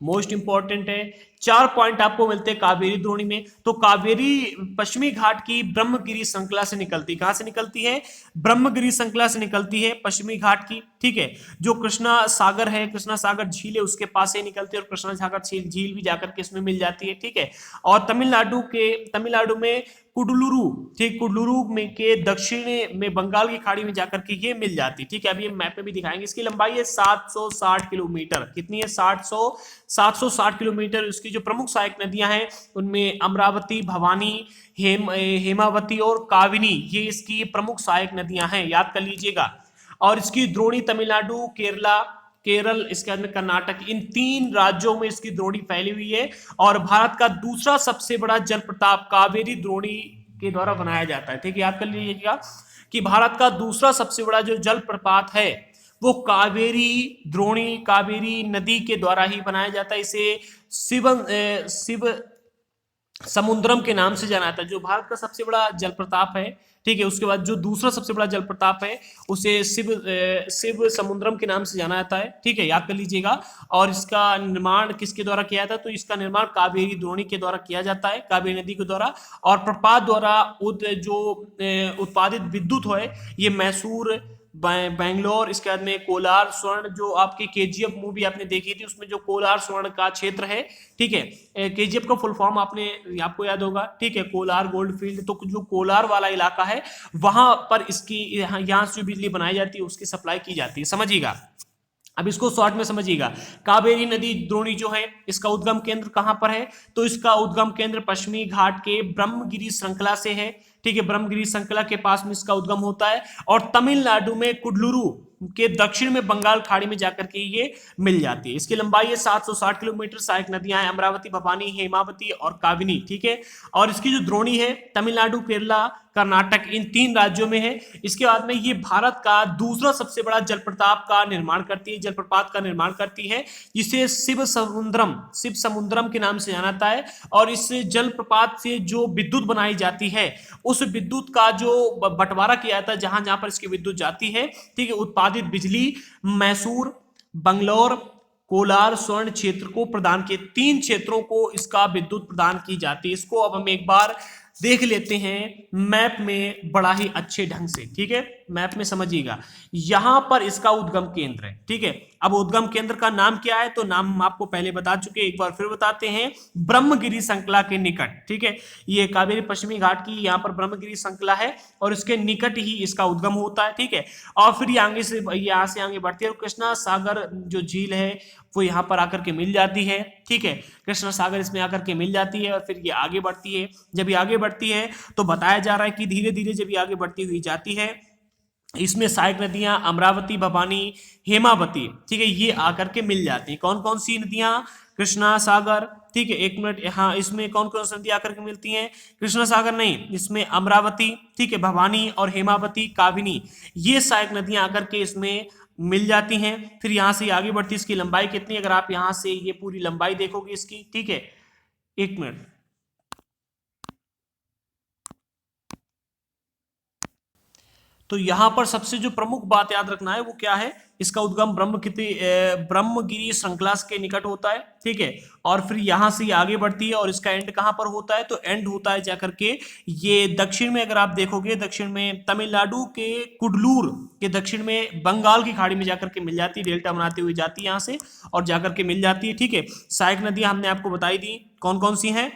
मोस्ट इंपॉर्टेंट है। 4 पॉइंट आपको मिलते हैं कावेरी द्रोणी में। तो कावेरी पश्चिमी घाट की ब्रह्मगिरी श्रृंखला से निकलती है। कहां से निकलती है, ब्रह्मगिरी श्रृंखला से निकलती है पश्चिमी घाट की। ठीक है, जो कृष्णा सागर है, कृष्णा सागर झील है, उसके पास से निकलती है, और कृष्णा सागर झील भी जाकर के इसमें मिल जाती है। ठीक है, और तमिलनाडु में कुडलुरु, ठीक, कुडलुरु में के दक्षिण में बंगाल की खाड़ी में जाकर के ये मिल जाती है। ठीक है, अभी हम मैप में भी दिखाएंगे। इसकी लंबाई है 760 किलोमीटर। कितनी है, 760 किलोमीटर। इसकी जो प्रमुख सहायक नदियां हैं उनमें अमरावती, भवानी, हेमावती और काविनी, ये इसकी प्रमुख सहायक नदियां हैं, याद कर लीजिएगा। और इसकी द्रोणी तमिलनाडु, केरल, इसके बाद में कर्नाटक, इन 3 राज्यों में इसकी द्रोणी फैली हुई है। और भारत का दूसरा सबसे बड़ा जल प्रताप कावेरी द्रोणी के द्वारा बनाया जाता है। ठीक है, याद कर लीजिएगा कि भारत का दूसरा सबसे बड़ा जो जल प्रपात है वो कावेरी द्रोणी, कावेरी नदी के द्वारा ही बनाया जाता है। इसे शिव समुद्रम के नाम से जाना जाता है, जो भारत का सबसे बड़ा जल प्रताप है। ठीक है, उसके बाद जो दूसरा सबसे बड़ा जल प्रताप है उसे शिव समुद्रम के नाम से जाना जाता है। ठीक है, याद कर लीजिएगा। और इसका निर्माण किसके द्वारा किया जाता है, तो इसका निर्माण कावेरी द्रोणी के द्वारा किया जाता है, कावेरी नदी के द्वारा। और प्रपात द्वारा उत्पादित विद्युत है ये मैसूर, बैंगलोर, इसके बाद में कोलार स्वर्ण, जो आपकी केजीएफ मूवी आपने देखी थी उसमें जो कोलार स्वर्ण का क्षेत्र है। ठीक है, केजीएफ का फुल फॉर्म आपको याद होगा। ठीक है, कोलार गोल्ड फील्ड, तो जो कोलार वाला इलाका है वहां पर इसकी यहां से बिजली बनाई जाती है, उसकी सप्लाई की जाती है, समझिएगा। अब इसको शॉर्ट में समझिएगा। कावेरी नदी द्रोणी जो है इसका उद्गम केंद्र कहां पर है, तो इसका उद्गम केंद्र पश्चिमी घाट के ब्रह्मगिरी श्रृंखला से है। ठीक है, ब्रह्मगिरी श्रृंखला के पास में इसका उद्गम होता है, और तमिलनाडु में कुडलुरु के दक्षिण में बंगाल खाड़ी में जाकर के ये मिल जाती है। इसकी लंबाई है 760 किलोमीटर। सहायक नदियां हैं अमरावती, भवानी, हेमावती और काविनी। ठीक है, और इसकी जो द्रोणी है तमिलनाडु, केरला, कर्नाटक, इन 3 राज्यों में है। इसके बाद में ये भारत का दूसरा सबसे बड़ा जलप्रपात का निर्माण करती है, जिसे शिव समुद्रम के नाम से जाना जाता है। और इस जलप्रपात से जो विद्युत बनाई जाती है उस विद्युत का जो बंटवारा किया जाता है, जहां जहां पर इसकी विद्युत जाती है, ठीक है, उत्पादित बिजली मैसूर, बंगलौर, कोलार स्वर्ण क्षेत्र को प्रदान किए, 3 क्षेत्रों को इसका विद्युत प्रदान की जाती है। इसको अब हम एक बार देख लेते हैं मैप में बड़ा ही अच्छे ढंग से। ठीक है, मैप में समझिएगा, यहां पर इसका उद्गम केंद्र है। ठीक है, अब उद्गम केंद्र का नाम क्या है, तो नाम हम आपको पहले बता चुके, एक बार फिर बताते हैं, ब्रह्मगिरी श्रृंखला के निकट, ठीक है। ये कावेरी पश्चिमी घाट की यहाँ पर ब्रह्मगिरी श्रृंखला है और इसके निकट ही इसका उद्गम होता है, ठीक है। और फिर ये आगे से यहाँ से आगे बढ़ती है और कृष्णा सागर जो झील है वो यहाँ पर आकर के मिल जाती है, ठीक है। कृष्णा सागर इसमें आकर के मिल जाती है और फिर ये आगे बढ़ती है। जब ये आगे बढ़ती है तो बताया जा रहा है कि धीरे धीरे जब ये आगे बढ़ती हुई जाती है, इसमें सहायक नदियां अमरावती, भवानी, हेमावती, ठीक है, ये आकर के मिल जाती हैं। कौन कौन सी नदियां? कृष्णा सागर, ठीक है, एक मिनट, हाँ, इसमें कौन कौन सी नदियां आकर के मिलती हैं? कृष्णा सागर नहीं, इसमें अमरावती, ठीक है, भवानी और हेमावती, काबिनी, ये सहायक नदियां आकर के इसमें मिल जाती हैं। फिर यहाँ से आगे बढ़ती है। इसकी लंबाई कितनी, अगर आप यहाँ से ये पूरी लंबाई देखोगे इसकी, ठीक है, एक मिनट, तो यहां पर सबसे जो प्रमुख बात याद रखना है वो क्या है, इसका उद्गम ब्रह्मगिरी श्रृंखला के निकट होता है, ठीक है। और फिर यहां से आगे बढ़ती है और इसका एंड कहां पर होता है, तो एंड होता है जाकर के ये दक्षिण में, अगर आप देखोगे दक्षिण में तमिलनाडु के कुडलूर के दक्षिण में बंगाल की खाड़ी में जाकर के मिल जाती है, डेल्टा बनाती हुई जाती है यहां से और जाकर के मिल जाती है, ठीक है। सहायक नदियां हमने आपको बताई दी, कौन कौन सी हैं?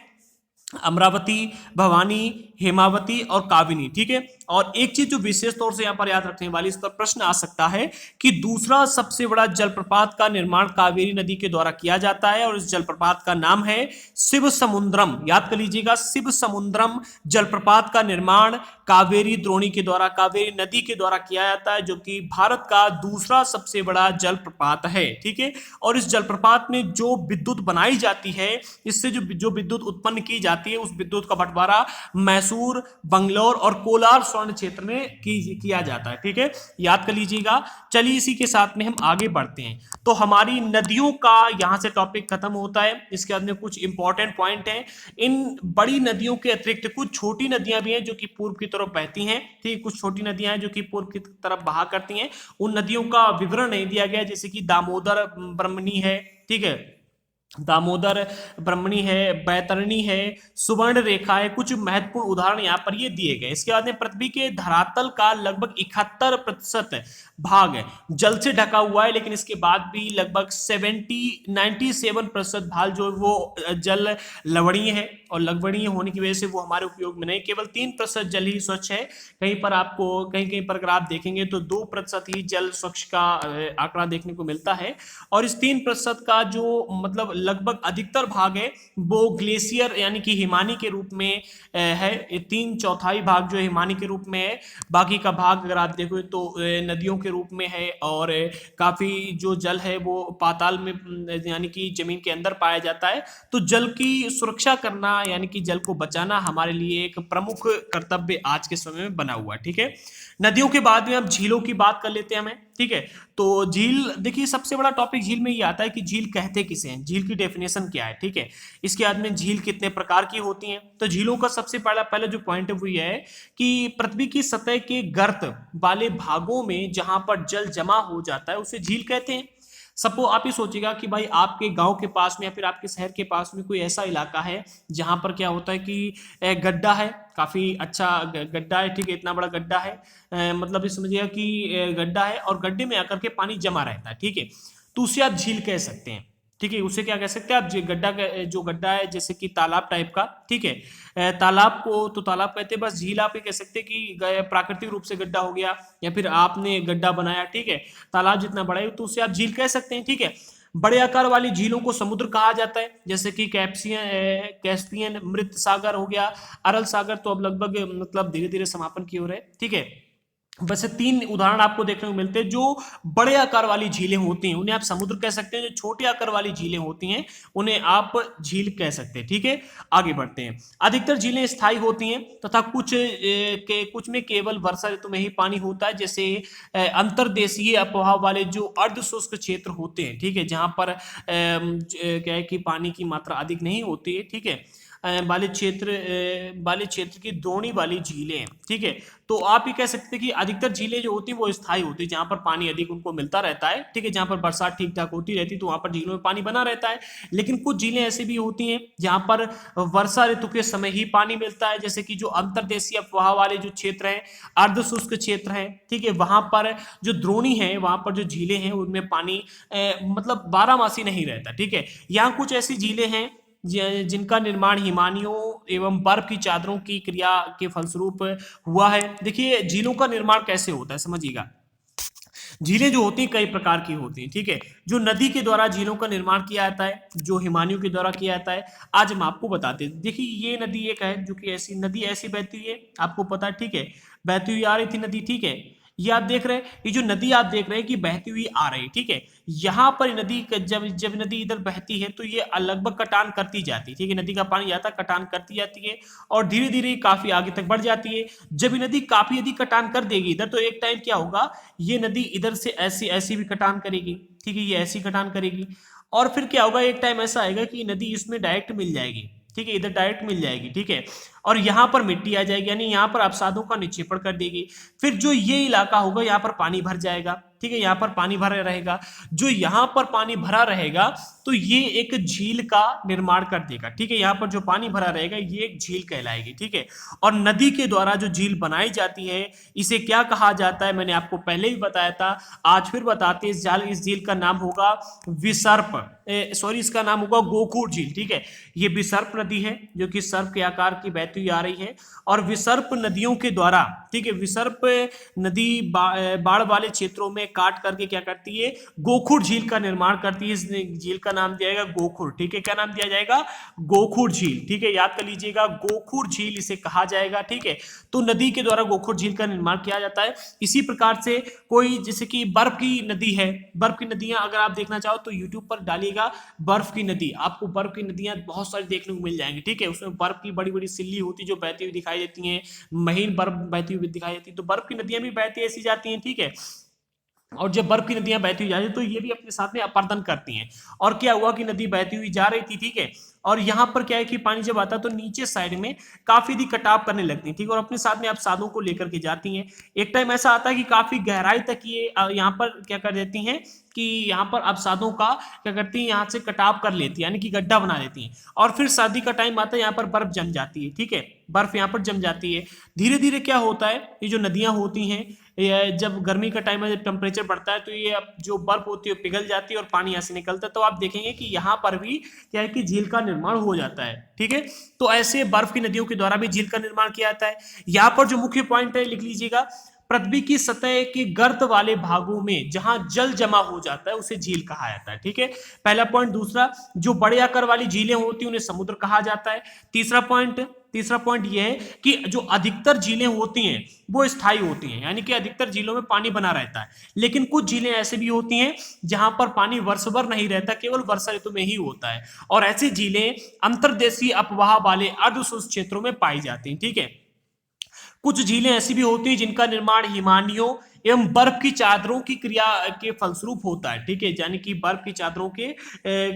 अमरावती, भवानी, हेमावती और काबिनी, ठीक है। और एक चीज जो विशेष तौर से यहां पर याद रखने वाली, इस पर प्रश्न आ सकता है कि दूसरा सबसे बड़ा जलप्रपात का निर्माण कावेरी नदी के द्वारा किया जाता है और इस जलप्रपात का नाम है शिव समुद्रम। याद कर लीजिएगा, शिव समुद्रम जलप्रपात का निर्माण कावेरी द्रोणी के द्वारा, कावेरी नदी के द्वारा किया जाता है, जो कि भारत का दूसरा सबसे बड़ा जलप्रपात है, ठीक है। और इस जलप्रपात में जो विद्युत बनाई जाती है, इससे जो विद्युत उत्पन्न की जाती है, उस विद्युत का बंटवारा मैसूर, बंगलौर और कोलार स्वर्ण क्षेत्र में किया जाता है, ठीक है, याद कर लीजिएगा। चलिए इसी के साथ में हम आगे बढ़ते हैं। तो हमारी नदियों का यहां से टॉपिक खत्म होता है। इसके बाद में कुछ इंपॉर्टेंट पॉइंट हैं। इन बड़ी नदियों के अतिरिक्त कुछ छोटी नदियां भी हैं जो कि पूर्व की तरफ बहती हैं, ठीक, कुछ छोटी नदियां हैं जो कि पूर्व की तरफ बहा करती हैं। उन नदियों का विवरण नहीं दिया गया, जैसे कि दामोदर ब्रह्मणी है, ठीक है, दामोदर ब्रह्मणी है, बैतरणी है, सुवर्ण रेखा है, कुछ महत्वपूर्ण उदाहरण यहाँ पर ये दिए गए। इसके बाद में पृथ्वी के धरातल का लगभग 71% भाग जल से ढका हुआ है, लेकिन इसके बाद भी लगभग 97% भाग जो वो जल लवणीय है और लवणीय होने की वजह से वो हमारे उपयोग में नहीं, केवल 3% जल ही स्वच्छ है। कहीं पर आपको कहीं कहीं पर अगर आप देखेंगे तो 2% ही जल स्वच्छ का आंकड़ा देखने को मिलता है। और इस 3% का जो मतलब लगभग अधिकतर भाग है वो ग्लेशियर यानी कि हिमानी के रूप में है। 3/4 भाग जो हिमानी के रूप में है, बाकी का भाग अगर आप देखो तो नदियों के रूप में है। और काफी जो जल है वो पाताल में यानी कि जमीन के अंदर पाया जाता है। तो जल की सुरक्षा करना यानी कि जल को बचाना हमारे लिए एक प्रमुख कर्तव्य आज के समय में बना हुआ है, ठीक है। नदियों के बाद में अब झीलों की बात कर लेते हैं हमें, ठीक है। तो झील, देखिए सबसे बड़ा टॉपिक झील में ये आता है कि झील कहते किसे हैं, झील की डेफिनेशन क्या है, ठीक है। इसके बाद में झील कितने प्रकार की होती हैं। तो झीलों का सबसे पहला जो पॉइंट है वो ये है कि पृथ्वी की सतह के गर्त वाले भागों में जहां पर जल जमा हो जाता है उसे झील कहते हैं। सपो आप ही सोचिएगा कि भाई आपके गांव के पास में या फिर आपके शहर के पास में कोई ऐसा इलाका है जहां पर क्या होता है कि गड्ढा है, काफी अच्छा गड्ढा है, ठीक है, इतना बड़ा गड्ढा है, मतलब ये समझिएगा कि गड्ढा है और गड्ढे में आकर के पानी जमा रहता है, ठीक है। तो उसे आप झील कह सकते हैं, ठीक है। उसे क्या कह सकते हैं आप, जो गड्ढा है जैसे कि तालाब टाइप का, ठीक है। तालाब को तो तालाब कहते हैं, बस झील आप ये कह सकते हैं कि प्राकृतिक रूप से गड्ढा हो गया या फिर आपने गड्ढा बनाया, ठीक है, तालाब जितना बड़ा है तो उसे आप झील कह सकते हैं, ठीक है। बड़े आकार वाली झीलों को समुद्र कहा जाता है, जैसे कि कैस्पियन मृत सागर हो गया, अरल सागर तो अब लगभग मतलब धीरे धीरे समापन की ओर है, ठीक है। बस 3 उदाहरण आपको देखने को मिलते हैं। जो बड़े आकार वाली झीलें होती हैं उन्हें आप समुद्र कह सकते हैं, जो छोटे आकार वाली झीलें होती हैं उन्हें आप झील कह सकते हैं, ठीक है। आगे बढ़ते हैं। अधिकतर झीलें स्थायी होती हैं तथा कुछ में केवल वर्षा ऋतु में ही पानी होता है, जैसे अंतर्देशीय अप्रभाव वाले जो अर्ध शुष्क क्षेत्र होते हैं, ठीक है, जहां पर क्या है कि पानी की मात्रा अधिक नहीं होती है, ठीक है। वाले क्षेत्र की द्रोणी वाली झीलें हैं, ठीक है। तो आप ये कह सकते हैं कि अधिकतर झीलें जो होती हैं वो स्थायी होती है, जहां पर पानी अधिक उनको मिलता रहता है, ठीक है। जहां पर बरसात ठीक ठाक होती रहती है तो वहां पर झीलों में पानी बना रहता है। लेकिन कुछ झीलें ऐसी भी होती हैं जहां पर वर्षा ऋतु के समय ही पानी मिलता है, जैसे कि जो अंतर्देशीय अफवाह वाले जो क्षेत्र हैं, अर्ध शुष्क क्षेत्र हैं, ठीक है। वहां पर जो द्रोणी है, वहां पर जो झीलें हैं उनमें पानी मतलब 12 मासी नहीं रहता, ठीक है। यहाँ कुछ ऐसी झीलें हैं जिनका निर्माण हिमानियों एवं बर्फ की चादरों की क्रिया के फलस्वरूप हुआ है। देखिए झीलों का निर्माण कैसे होता है, समझिएगा। झीलें जो होती हैं कई प्रकार की होती हैं, ठीक है। जो नदी के द्वारा झीलों का निर्माण किया जाता है, जो हिमानियों के द्वारा किया जाता है, आज हम आपको बताते हैं। देखिए ये नदी एक है जो कि ऐसी नदी ऐसी बहती हुई है, आपको पता है, ठीक है। बहती हुई आ रही थी नदी, ठीक है। ये आप देख रहे हैं, ये जो नदी आप देख रहे हैं कि बहती हुई आ रही है, ठीक है। यहाँ पर नदी जब जब नदी इधर बहती है तो ये लगभग कटान करती जाती है, ठीक है। नदी का पानी जाता है, कटान करती जाती है और धीरे धीरे काफी आगे तक बढ़ जाती है। जब ये नदी काफी यदि कटान कर देगी इधर, तो एक टाइम क्या होगा, ये नदी इधर से ऐसी ऐसी भी कटान करेगी, ठीक है। ये ऐसी कटान करेगी और फिर क्या होगा, एक टाइम ऐसा आएगा कि नदी इसमें डायरेक्ट मिल जाएगी, ठीक है। इधर डायरेक्ट मिल जाएगी, ठीक है। और यहाँ पर मिट्टी आ जाएगी, यानी यहाँ पर अवसादों का निक्षेपण कर देगी। फिर जो ये इलाका होगा यहाँ पर पानी भर जाएगा, ठीक है। यहाँ पर पानी भरा रहेगा, जो यहाँ पर पानी भरा रहेगा तो ये एक झील का निर्माण कर देगा, ठीक है। यहाँ पर जो पानी भरा रहेगा ये एक झील कहलाएगी, ठीक है। और नदी के द्वारा जो झील बनाई जाती है इसे क्या कहा जाता है, मैंने आपको पहले भी बताया था, आज फिर बताते हैं। इस झील का नाम होगा विसर्प, सॉरी इसका नाम होगा गोखूर झील, ठीक है। ये विसर्प नदी है जो कि सर्प के आकार की बहती हुई आ रही है। और विसर्प नदियों के द्वारा, ठीक है, विसर्प नदी बाढ़ वाले क्षेत्रों में काट करके क्या करती है, गोखुर झील का निर्माण करती है। इस झील का नाम दिया जाएगा गोखुर, ठीक है। क्या नाम दिया जाएगा, गोखुर झील, ठीक है। याद कर लीजिएगा, गोखुर झील इसे कहा जाएगा, ठीक है। तो नदी के द्वारा गोखुर झील का निर्माण किया जाता है। इसी प्रकार से कोई जैसे कि बर्फ की नदी है, बर्फ की नदियां अगर आप देखना चाहो तो यूट्यूब पर डालिएगा बर्फ की नदी, आपको बर्फ की नदियां बहुत सारी देखने को मिल जाएंगी, ठीक है। उसमें बर्फ की बड़ी बड़ी सिल्ली होती है जो बहती हुई दिखाई देती हैं, महीन बर्फ बहती हुई दिखाई देती है। तो बर्फ की नदियां भी बहती ऐसी जाती हैं, ठीक है। और जब बर्फ की नदियां बहती हुई जा रही तो ये भी अपने साथ में अपर्दन करती हैं। और क्या हुआ कि नदी बहती हुई जा रही थी, ठीक है। और यहाँ पर क्या है कि पानी जब आता है तो नीचे साइड में काफी दी कटाव करने लगती है, ठीक है। और अपने साथ में अवसादों को लेकर के जाती हैं। एक टाइम ऐसा आता है कि काफी गहराई तक ये यहाँ पर क्या कर देती हैं कि यहाँ पर अवसादों का क्या करती है, यहाँ से कटाव कर लेती है, यानी कि गड्ढा बना देती हैं। और फिर सर्दी का टाइम आता है, यहाँ पर बर्फ जम जाती है, ठीक है। बर्फ यहाँ पर जम जाती है। धीरे धीरे क्या होता है, ये जो नदियां होती हैं, जब गर्मी का टाइम है, जब टेम्परेचर बढ़ता है तो ये अब जो बर्फ होती है पिघल जाती है और पानी यहाँ से निकलता है। तो आप देखेंगे कि यहाँ पर भी क्या है कि झील का निर्माण हो जाता है, ठीक है। तो ऐसे बर्फ की नदियों के द्वारा भी झील का निर्माण किया जाता है। यहाँ पर जो मुख्य पॉइंट है लिख लीजिएगा, पृथ्वी की सतह के गर्त वाले भागों में जहां जल जमा हो जाता है उसे झील कहा जाता है, ठीक है। पहला पॉइंट। दूसरा, जो बड़े आकार वाली झीलें होती हैं उन्हें समुद्र कहा जाता है। तीसरा पॉइंट यह है कि जो अधिकतर झीलें होती हैं वो स्थायी होती हैं, यानी कि अधिकतर झीलों में पानी बना रहता है। लेकिन कुछ झीलें ऐसे भी होती हैं जहां पर पानी वर्ष भर नहीं रहता, केवल वर्षा ऋतु में ही होता है। और ऐसी झीलें अंतर्देशीय अपवाह वाले अर्धशुष्क क्षेत्रों में पाई जाती हैं, ठीक है। कुछ झीलें ऐसी भी होती हैं जिनका निर्माण हिमानियों एवं बर्फ की चादरों की क्रिया के फलस्वरूप होता है, ठीक है। यानी कि बर्फ की चादरों के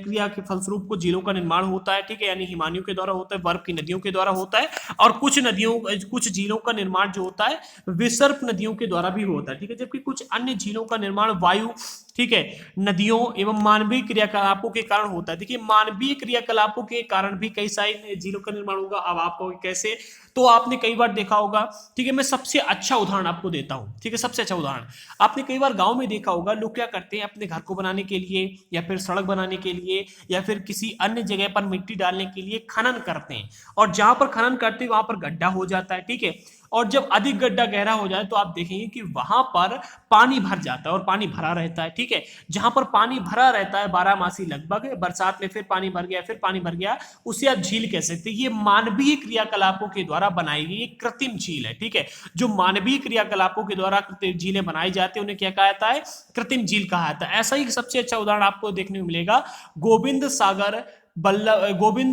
क्रिया के फलस्वरूप को झीलों का निर्माण होता है, ठीक है। यानी हिमानियों के द्वारा होता है, बर्फ की नदियों के द्वारा होता है। और कुछ झीलों का निर्माण जो होता है विसर्प नदियों के द्वारा भी होता है, ठीक है। जबकि कुछ अन्य झीलों का निर्माण वायु, ठीक है, नदियों एवं मानवीय क्रियाकलापों के कारण होता है। देखिए मानवीय क्रियाकलापों के कारण भी कई सारी झीलों का निर्माण होगा। अब आपको कैसे, तो आपने कई बार देखा होगा, ठीक है। मैं सबसे अच्छा उदाहरण आपको देता हूं, ठीक है। सबसे अच्छा उदाहरण आपने कई बार गांव में देखा होगा, लोग क्या करते हैं अपने घर को बनाने के लिए या फिर सड़क बनाने के लिए या फिर किसी अन्य जगह पर मिट्टी डालने के लिए खनन करते हैं। और जहां पर खनन करते हैं वहां पर गड्ढा हो जाता है, ठीक है। और जब अधिक गड्ढा गहरा हो जाए तो आप देखेंगे कि वहां पर पानी भर जाता है और पानी भरा रहता है, ठीक है। जहां पर पानी भरा रहता है 12 मासी, लगभग बरसात में फिर पानी भर गया, फिर पानी भर गया, उसे आप झील कह सकते हैं। ये मानवीय क्रियाकलापों के द्वारा बनाई गई एक कृत्रिम झील है, ठीक है। जो मानवीय क्रियाकलापों के द्वारा झीलें बनाई जाती है उन्हें क्या कहा जाता है, कृत्रिम झील कहा जाता है। ऐसा ही सबसे अच्छा उदाहरण आपको देखने को मिलेगा गोविंद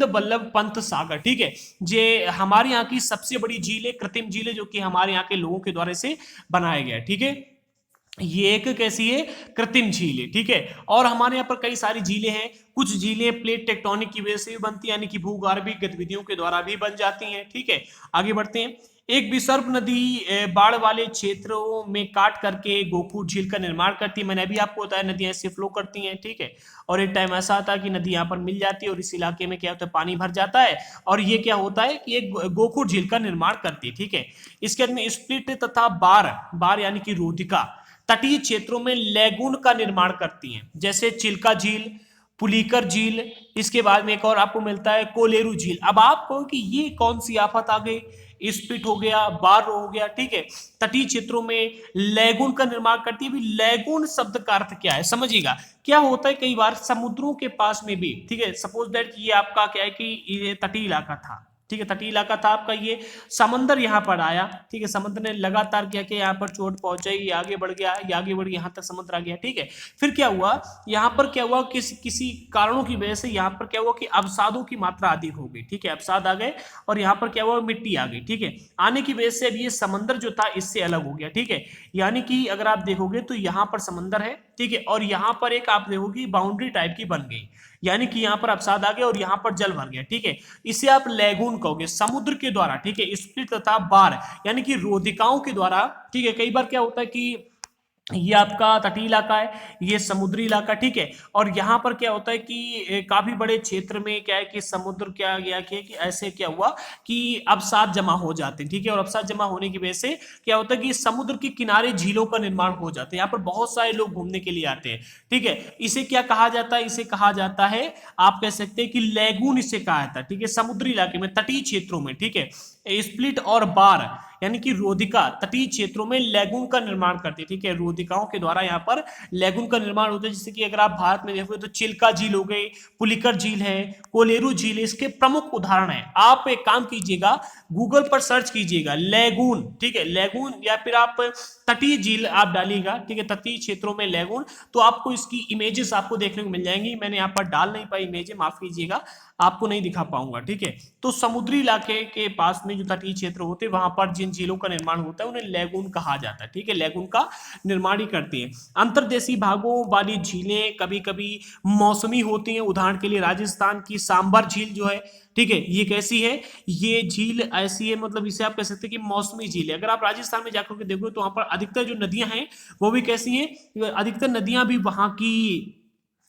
बल्लभ पंत सागर, ठीक है। जे हमारे यहाँ की सबसे बड़ी झील है, कृत्रिम झील है, जो कि हमारे यहाँ के लोगों के द्वारा से बनाया गया है, ठीक है। ये एक कैसी है, कृत्रिम झील है, ठीक है। और हमारे यहाँ पर कई सारी झीलें हैं, कुछ झीलें प्लेट टेक्टोनिक की वजह से भी बनती है, यानी कि भूगर्भीय गतिविधियों के द्वारा भी बन जाती हैं, ठीक है। आगे बढ़ते हैं। एक विसर्प नदी बाढ़ वाले क्षेत्रों में काट करके गोखूर झील का निर्माण करती है। मैंने अभी आपको बताया नदियां ऐसे फ्लो करती हैं, ठीक है। और एक टाइम ऐसा आता है कि नदी यहाँ पर मिल जाती है और इस इलाके में क्या होता है, पानी भर जाता है और ये क्या होता है कि एक गोखूर झील का निर्माण करती है, ठीक है। इसके बाद में स्प्लिट तथा बार, बार यानी कि रोधिका तटीय क्षेत्रों में लेगून का निर्माण करती हैं, जैसे चिल्का झील, पुलिकर झील। इसके बाद में एक और आपको मिलता है कोलेरू झील। अब आप कहो कि ये कौन सी आफत आ गई, स्पिट हो गया, बार हो गया, ठीक है। तटीय क्षेत्रों में लेगून का निर्माण करती है। भी लेगून शब्द का अर्थ क्या है समझिएगा। क्या होता है कई बार समुद्रों के पास में भी, ठीक है, सपोज दैट ये आपका क्या है कि ये तटीय इलाका था, ठीक है, तटीय इलाका था आपका, ये समंदर यहाँ पर आया, ठीक है, समुद्र ने लगातार क्या किया, यहाँ पर चोट पहुंचाई, ये आगे बढ़ गया, ये आगे बढ़ गया, यहाँ तक समुद्र आ गया, ठीक है। फिर क्या हुआ, यहाँ पर क्या हुआ, किसी किसी कारणों की वजह से यहाँ पर क्या हुआ कि अवसादों की मात्रा अधिक हो गई, ठीक है, अवसाद आ गए और यहाँ पर क्या हुआ, मिट्टी आ गई, ठीक है। आने की वजह से अब ये समंदर जो था इससे अलग हो गया, ठीक है। यानी कि अगर आप देखोगे तो यहाँ पर समंदर है, ठीक है, और यहाँ पर एक आप देखोगे बाउंड्री टाइप की बन गई, यानी कि यहाँ पर अवसाद आ गया और यहाँ पर जल भर गया, ठीक है। इसे आप लेगून कहोगे, समुद्र के द्वारा, ठीक है, स्प्लिट तथा बार यानी कि रोधिकाओं के द्वारा, ठीक है। कई बार क्या होता है कि ये आपका तटीय इलाका है, ये समुद्री इलाका, ठीक है। और यहाँ पर क्या होता है कि काफी बड़े क्षेत्र में क्या है कि समुद्र क्या गया कि ऐसे क्या हुआ कि अवसाद जमा हो जाते हैं, ठीक है। और अवसाद जमा होने की वजह से क्या होता है कि समुद्र के किनारे झीलों का निर्माण हो जाता है, यहाँ पर बहुत सारे लोग घूमने के लिए आते हैं, ठीक है। इसे क्या कहा जाता है, इसे कहा जाता है, आप कह सकते हैं कि लेगून इसे कहा जाता है, ठीक है, समुद्री इलाके में, तटीय क्षेत्रों में, ठीक है। स्प्लिट और बार यानी कि रोधिका तटीय क्षेत्रों में लेगून का निर्माण करती है, ठीक है। रोधिकाओं के द्वारा यहाँ पर लेगून का निर्माण होता है, जैसे कि अगर आप भारत में देखोगे तो चिल्का झील हो गई, पुलिकर झील है, कोलेरू झील है, इसके प्रमुख उदाहरण है। आप एक काम कीजिएगा, गूगल पर सर्च कीजिएगा लेगून, ठीक है, लेगून, या फिर आप तटीय झील आप डालिएगा, ठीक है, तटीय क्षेत्रों में लेगून, तो आपको इसकी इमेजेस आपको देखने को मिल जाएंगी। मैंने यहाँ पर डाल नहीं पाई इमेजेस, माफ कीजिएगा, आपको नहीं दिखा पाऊंगा, ठीक है। तो समुद्री इलाके के पास में जो तटीय क्षेत्र होते हैं वहां पर जिन झीलों का निर्माण होता है उन्हें लेगून कहा जाता है, ठीक है, लेगून का निर्माण ही करती है। अंतर्देशीय भागों वाली झीलें कभी कभी मौसमी होती हैं, उदाहरण के लिए राजस्थान की सांबर झील जो है, ठीक है, ये कैसी है, ये झील ऐसी है, मतलब इसे आप कह सकते हैं कि मौसमी झील है। अगर आप राजस्थान में जाकर के देखो तो वहां पर अधिकतर जो नदियां हैं वो भी कैसी हैं, अधिकतर नदियां भी वहां की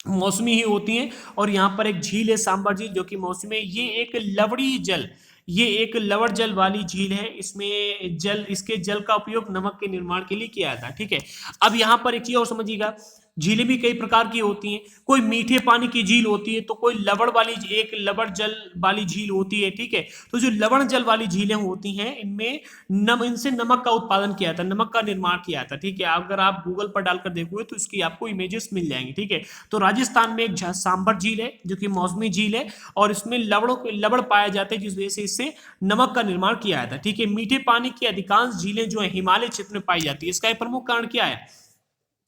मौसमी ही होती हैं। और यहाँ पर एक झील है सांबर झील जो कि मौसमी है, ये एक लवड़ी जल, ये एक लवण जल वाली झील है, इसमें जल, इसके जल का उपयोग नमक के निर्माण के लिए किया जाता है, ठीक है। अब यहाँ पर एक चीज और समझिएगा, झीलें भी कई प्रकार की होती हैं, कोई मीठे पानी की झील होती है तो कोई लवण वाली, एक लवण जल वाली झील होती है, ठीक है। तो जो लवण जल वाली झीलें होती हैं इनमें इनसे नमक का उत्पादन किया जाता है, नमक का निर्माण किया जाता है, ठीक है। अगर आप गूगल पर डालकर देखोगे तो इसकी आपको इमेजेस मिल जाएंगी, ठीक है। तो राजस्थान में एक सांबर झील है जो कि मौसमी झील है और इसमें लवण पाए जाते हैं जिस वजह से इससे नमक का निर्माण किया जाता है, ठीक है। मीठे पानी की अधिकांश झीलें जो है हिमालय क्षेत्र में पाई जाती है। इसका एक प्रमुख कारण क्या है,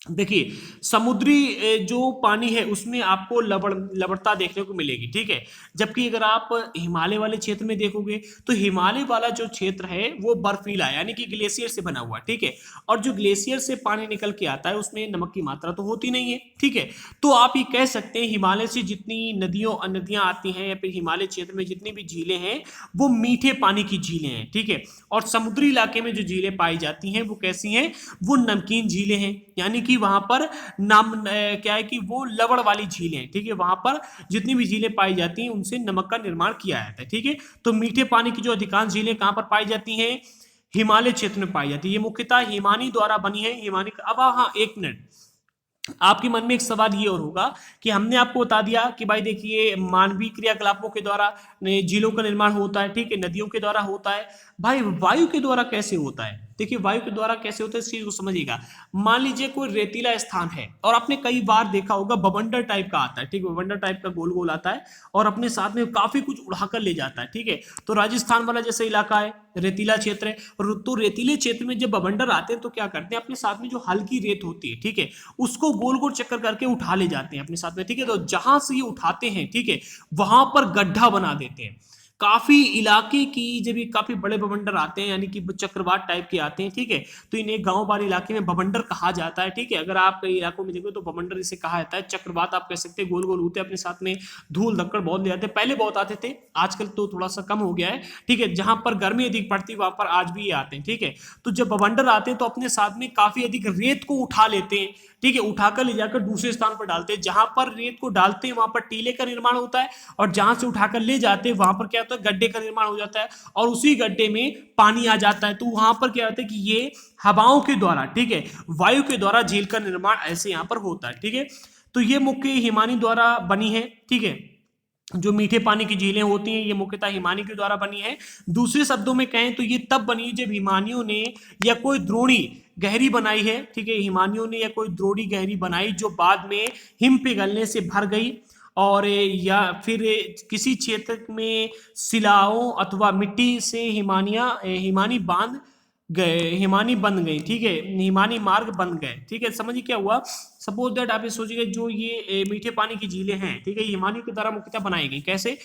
देखिए, समुद्री जो पानी है उसमें आपको लवणता देखने को मिलेगी, ठीक है। जबकि अगर आप हिमालय वाले क्षेत्र में देखोगे तो हिमालय वाला जो क्षेत्र है वो बर्फीला है, यानी कि ग्लेशियर से बना हुआ है, ठीक है। और जो ग्लेशियर से पानी निकल के आता है उसमें नमक की मात्रा तो होती नहीं है, ठीक है। तो आप ये कह सकते हैं हिमालय से जितनी नदियां आती हैं या फिर हिमालय क्षेत्र में जितनी भी झीलें हैं वो मीठे पानी की झीलें हैं, ठीक है। और समुद्री इलाके में जो झीलें पाई जाती हैं वो कैसी हैं, वो नमकीन झीलें हैं, यानी कि वहां पर नाम क्या है कि वो लवण वाली झीलें, ठीक है। वहां पर जितनी भी झीलें पाई जाती हैं उनसे नमक का निर्माण किया जाता है, ठीक है। तो मीठे पानी की जो अधिकांश झीलें कहां पर पाई जाती हैं, हिमालय क्षेत्र में पाई जाती है। ये मुख्यतः हिमानी द्वारा बनी है, हिमानी। अब हाँ, एक मिनट, आपके मन में एक सवाल ये और होगा कि हमने आपको बता दिया कि भाई देखिए मानवीय क्रियाकलापों के द्वारा झीलों का निर्माण होता है, ठीक है, नदियों के द्वारा होता है। भाई वायु के द्वारा कैसे होता है, देखिए वायु के द्वारा कैसे होता है इस चीज को समझिएगा। मान लीजिए कोई रेतीला स्थान है और आपने कई बार देखा होगा बवंडर टाइप का आता है, ठीक है, बवंडर टाइप का गोल गोल आता है और अपने साथ में काफी कुछ उड़ाकर ले जाता है, ठीक है। तो राजस्थान वाला जैसे इलाका है रेतीला क्षेत्र है, और तो रेतीले क्षेत्र में जब बवंडर आते हैं तो क्या करते हैं, अपने साथ में जो हल्की रेत होती है, ठीक है, उसको गोल गोल चक्कर करके उठा ले जाते हैं अपने साथ में, ठीक है। तो जहां से ये उठाते हैं, ठीक है, वहां पर गड्ढा बना देते हैं, काफी इलाके की जब ये काफी बड़े बवंडर आते हैं, यानी कि चक्रवात टाइप के आते हैं, ठीक है, तो इन्हें गांव वाले इलाके में बवंडर कहा जाता है, ठीक है। अगर आप कई इलाकों में देखो तो बवंडर इसे कहा जाता है। चक्रवात आप कह सकते हैं, गोल गोल होते हैं, अपने साथ में धूल धक्कड़ बहुत ले जाते हैं। पहले बहुत आते थे, आजकल तो थोड़ा सा कम हो गया है, ठीक है। जहां पर गर्मी अधिक पड़ती है वहां पर आज भी ये आते हैं, ठीक है। तो जब बवंडर आते हैं तो अपने साथ में काफी अधिक रेत को उठा लेते हैं, ठीक है, उठाकर ले जाकर दूसरे स्थान पर डालते हैं। जहां पर रेत को डालते हैं वहां पर टीले का निर्माण होता है, और जहां से उठाकर ले जाते हैं वहां पर क्या होता है, गड्ढे का निर्माण हो जाता है, और उसी गड्ढे में पानी आ जाता है। तो वहां पर क्या होता है कि ये हवाओं के द्वारा, ठीक है, वायु के द्वारा झील का निर्माण ऐसे यहां पर होता है, ठीक है। तो ये मुख्य हिमानी द्वारा बनी है, ठीक है। जो मीठे पानी की झीलें होती हैं ये मुख्यतः हिमानी के द्वारा बनी है। दूसरे शब्दों में कहें तो ये तब बनी जब हिमानियों ने या कोई द्रोणी गहरी बनाई है, ठीक है, हिमानियों ने या कोई द्रोणी गहरी बनाई जो बाद में हिम पिघलने से भर गई, और या फिर किसी क्षेत्र में शिलाओं अथवा मिट्टी से हिमानी बांध गए, हिमानी बन गई, ठीक है, हिमानी मार्ग बन गए, ठीक है। समझिए क्या हुआ। सपोज दैट आप ये सोचिए जो ये मीठे पानी की झीलें हैं, ठीक है, हिमानियों के द्वारा मुख्यतः बनाई गई। कैसे?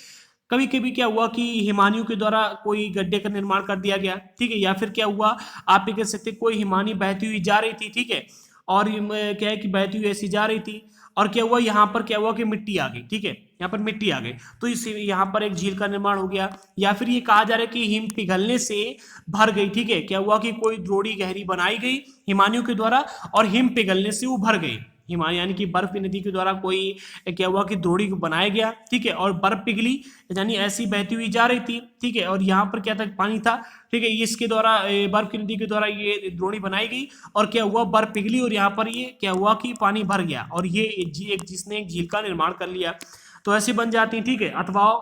कभी कभी क्या हुआ कि हिमानियों के द्वारा कोई गड्ढे का निर्माण कर दिया गया, ठीक है, या फिर क्या हुआ, आप ये कह सकते कोई हिमानी बहती हुई जा रही थी, ठीक है, और क्या है कि बहती हुई ऐसी जा रही थी, और क्या हुआ यहाँ पर, क्या हुआ कि मिट्टी आ गई, ठीक है, यहाँ पर मिट्टी आ गई, तो इस यहाँ पर एक झील का निर्माण हो गया। या फिर ये कहा जा रहा है कि हिम पिघलने से भर गई, ठीक है, क्या हुआ कि कोई द्रोणी गहरी बनाई गई हिमानियों के द्वारा, और हिम पिघलने से वो भर गई। हिमालय यानी कि बर्फ की नदी के द्वारा कोई क्या हुआ कि द्रोणी को बनाया गया, ठीक है, और बर्फ पिघली, यानी ऐसी बहती हुई जा रही थी, ठीक है, और यहाँ पर क्या था, पानी था, ठीक है, इसके द्वारा बर्फ की नदी के द्वारा ये द्रोणी बनाई गई, और क्या हुआ, बर्फ पिघली, और यहाँ पर ये क्या हुआ कि पानी भर गया, और ये एक जिसने एक झील का निर्माण कर लिया। तो ऐसे बन जाती है, ठीक है। अथवा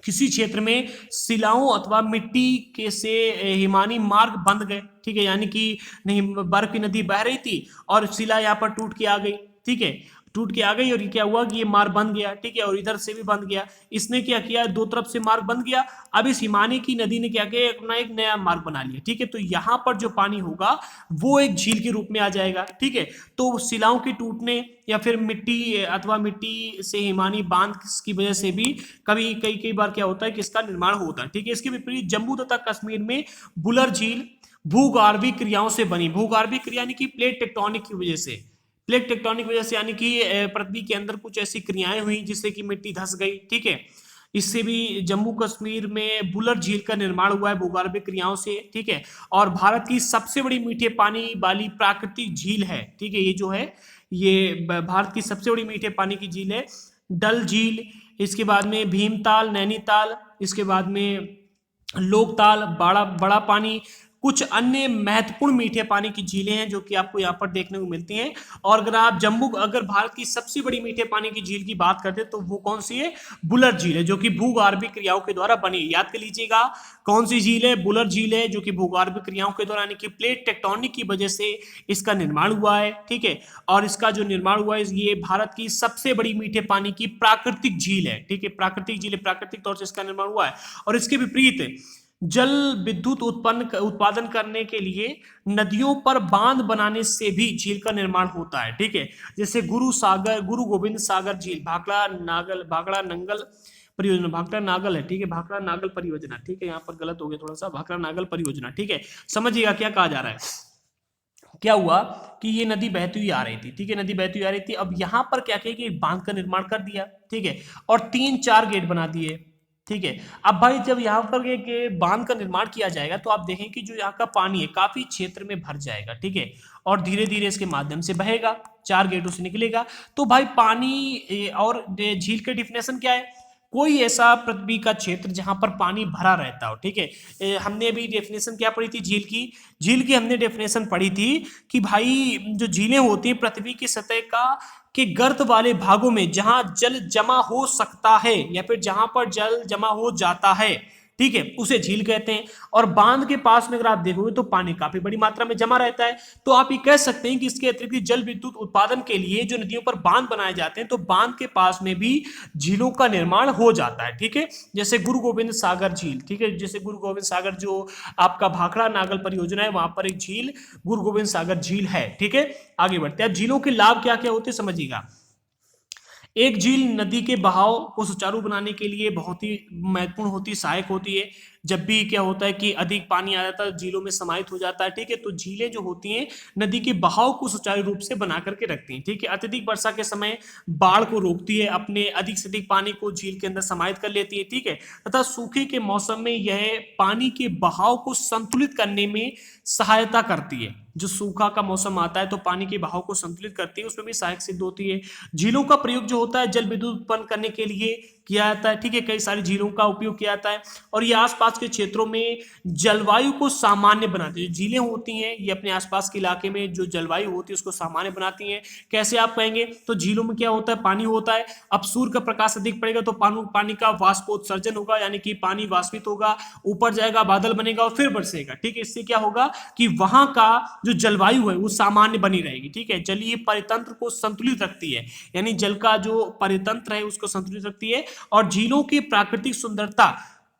किसी क्षेत्र में शिलाओं अथवा मिट्टी के से हिमानी मार्ग बंद गए, ठीक है, यानी कि नहीं, बर्फ की नदी बह रही थी और शिला यहाँ पर टूट के आ गई, ठीक है, टूट के आ गई, और क्या हुआ कि ये मार्ग बन गया, ठीक है, और इधर से भी बन गया। इसने क्या किया, दो तरफ से मार्ग बन गया। अब इस हिमानी की नदी ने क्या किया, अपना एक नया मार्ग बना लिया, ठीक है। तो यहाँ पर जो पानी होगा वो एक झील के रूप में आ जाएगा, ठीक है। तो शिलाओं के टूटने या फिर मिट्टी अथवा मिट्टी से हिमानी बांध की वजह से भी कभी कई कई बार क्या होता है कि इसका निर्माण होता है, ठीक है। इसके विपरीत जम्मू तथा कश्मीर में बुलर झील भूगार्भिक क्रियाओं से बनी। भूगार्भिक क्रिया यानी कि प्लेट टेक्टोनिक की वजह से, प्लेट टेक्टोनिक वजह से, यानी कि पृथ्वी के अंदर कुछ ऐसी क्रियाएं हुई जिससे कि मिट्टी धंस गई, ठीक है। इससे भी जम्मू कश्मीर में बुलर झील का निर्माण हुआ है भूगर्भिक क्रियाओं से, ठीक है। और भारत की सबसे बड़ी मीठे पानी वाली प्राकृतिक झील है, ठीक है, ये जो है ये भारत की सबसे बड़ी मीठे पानी की झील है डल झील। इसके बाद में भीमताल, नैनीताल, इसके बाद में लोकताल, बड़ा बड़ा पानी, कुछ अन्य महत्वपूर्ण मीठे पानी की झीलें हैं जो कि आपको यहाँ पर देखने को मिलती हैं। और अगर भारत की सबसे बड़ी मीठे पानी की झील की बात करते हैं तो वो कौन सी है, बुलर झील है, जो कि भूगर्भिक क्रियाओं के द्वारा बनी है। याद कर लीजिएगा कौन सी झील है, बुलर झील है, जो कि भूगर्भिक क्रियाओं के द्वारा यानी कि प्लेट टेक्टोनिक की वजह से इसका निर्माण हुआ है, ठीक है। और इसका जो निर्माण हुआ है ये भारत की सबसे बड़ी मीठे पानी की प्राकृतिक झील है, ठीक है, प्राकृतिक झील है, प्राकृतिक तौर से इसका निर्माण हुआ है। और इसके विपरीत जल विद्युत उत्पादन करने के लिए नदियों पर बांध बनाने से भी झील का निर्माण होता है, ठीक है। जैसे गुरु गोविंद सागर झील, भाखड़ा नंगल परियोजना, भाखड़ा नागल है, ठीक है, भाखड़ा नागल परियोजना, ठीक है, यहाँ पर गलत हो गया थोड़ा सा, भाखड़ा नागल परियोजना, ठीक है। समझिएगा क्या कहा जा रहा है। क्या हुआ कि ये नदी बहती हुई आ रही थी, ठीक है, नदी बहती हुई आ रही थी। अब यहाँ पर क्या किया कि बांध का निर्माण कर दिया, ठीक है, और 3-4 गेट बना दिए, ठीक है। अब भाई जब यहाँ पर एक बांध का निर्माण किया जाएगा तो आप देखें कि जो यहाँ का पानी है काफी क्षेत्र में भर जाएगा, ठीक है, और धीरे धीरे इसके माध्यम से बहेगा, 4 गेटों से निकलेगा। तो भाई पानी और झील का डिफिनेशन क्या है, कोई ऐसा पृथ्वी का क्षेत्र जहां पर पानी भरा रहता हो, ठीक है। हमने अभी डेफिनेशन क्या पढ़ी थी झील की हमने डेफिनेशन पढ़ी थी कि भाई जो झीलें होती हैं पृथ्वी की सतह का के गर्त वाले भागों में जहां जल जमा हो सकता है या फिर जहां पर जल जमा हो जाता है, ठीक है, उसे झील कहते हैं। और बांध के पास में अगर आप देखोगे तो पानी काफी बड़ी मात्रा में जमा रहता है। तो आप ये कह सकते हैं कि इसके अतिरिक्त जल विद्युत उत्पादन के लिए जो नदियों पर बांध बनाए जाते हैं तो बांध के पास में भी झीलों का निर्माण हो जाता है, ठीक है। जैसे गुरु गोविंद सागर झील, ठीक है, जैसे गुरु गोविंद सागर जो आपका भाखड़ा नागल परियोजना है वहां पर एक झील गुरु गोविंद सागर झील है, ठीक है। आगे बढ़ते हैं, अब झीलों के लाभ क्या क्या होते हैं समझिएगा। एक झील नदी के बहाव को सुचारू बनाने के लिए बहुत ही महत्वपूर्ण होती है, सहायक होती है। जब भी क्या होता है कि अधिक पानी आ जाता है, झीलों में समाहित हो जाता है, ठीक है, तो झीलें जो होती हैं नदी के बहाव को सुचारू रूप से बना करके रखती हैं, ठीक है। अत्यधिक वर्षा के समय बाढ़ को रोकती है, अपने अधिक से अधिक पानी को झील के अंदर समाहित कर लेती है, ठीक है। तथा सूखे के मौसम में यह पानी के बहाव को संतुलित करने में सहायता करती है। जो सूखा का मौसम आता है तो पानी के बहाव को संतुलित करती है, उसमें भी सहायक सिद्ध होती है। झीलों का प्रयोग जो होता है जल विद्युत उत्पन्न करने के लिए किया जाता है, ठीक है। कई सारी झीलों का उपयोग किया जाता है और ये आसपास के क्षेत्रों में जलवायु को सामान्य बनाती है। जो झीलें होती हैं ये अपने आसपास के इलाके में जो जलवायु होती है उसको सामान्य बनाती हैं। कैसे आप कहेंगे, तो झीलों में क्या होता है, पानी होता है। अब सूर्य का प्रकाश अधिक पड़ेगा तो पानी का वाष्पोत्सर्जन होगा, यानी कि पानी वाष्पित होगा, ऊपर जाएगा, बादल बनेगा और फिर बरसेगा, ठीक है। इससे क्या होगा कि वहां का जो जलवायु है वो सामान्य बनी रहेगी, ठीक है। जलीय परितंत्र को संतुलित रखती है, यानी जल का जो परितंत्र है उसको संतुलित रखती है। और झीलों की प्राकृतिक सुंदरता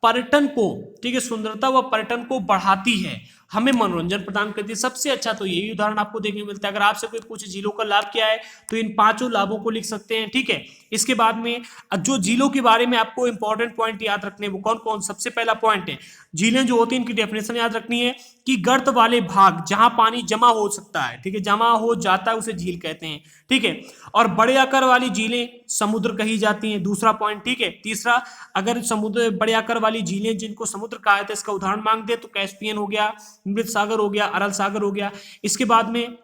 पर्यटन को, ठीक है, सुंदरता व पर्यटन को बढ़ाती है, हमें मनोरंजन प्रदान करती है। सबसे अच्छा तो यही उदाहरण आपको देखने को मिलता है। अगर आपसे कोई पूछे झीलों का लाभ क्या है तो इन पांचों लाभों को लिख सकते हैं, ठीक है। इसके बाद में जो झीलों के बारे में आपको इंपॉर्टेंट पॉइंट याद रखने हैं वो कौन कौन, सबसे पहला पॉइंट है, झीलें जो होती हैं इनकी डेफिनेशन याद रखनी है कि गर्त वाले भाग जहां पानी जमा हो सकता है, ठीक है, जमा हो जाता है उसे झील कहते हैं, ठीक है। और बड़े आकार वाली झीलें समुद्र कही जाती हैं, दूसरा पॉइंट, ठीक है। तीसरा, अगर समुद्र बड़े आकार वाली झीलें जिनको समुद्र कहा जाता है इसका उदाहरण मांगते हैं तो कैस्पियन हो गया, मृत सागर हो गया, अरल सागर हो गया। इसके बाद में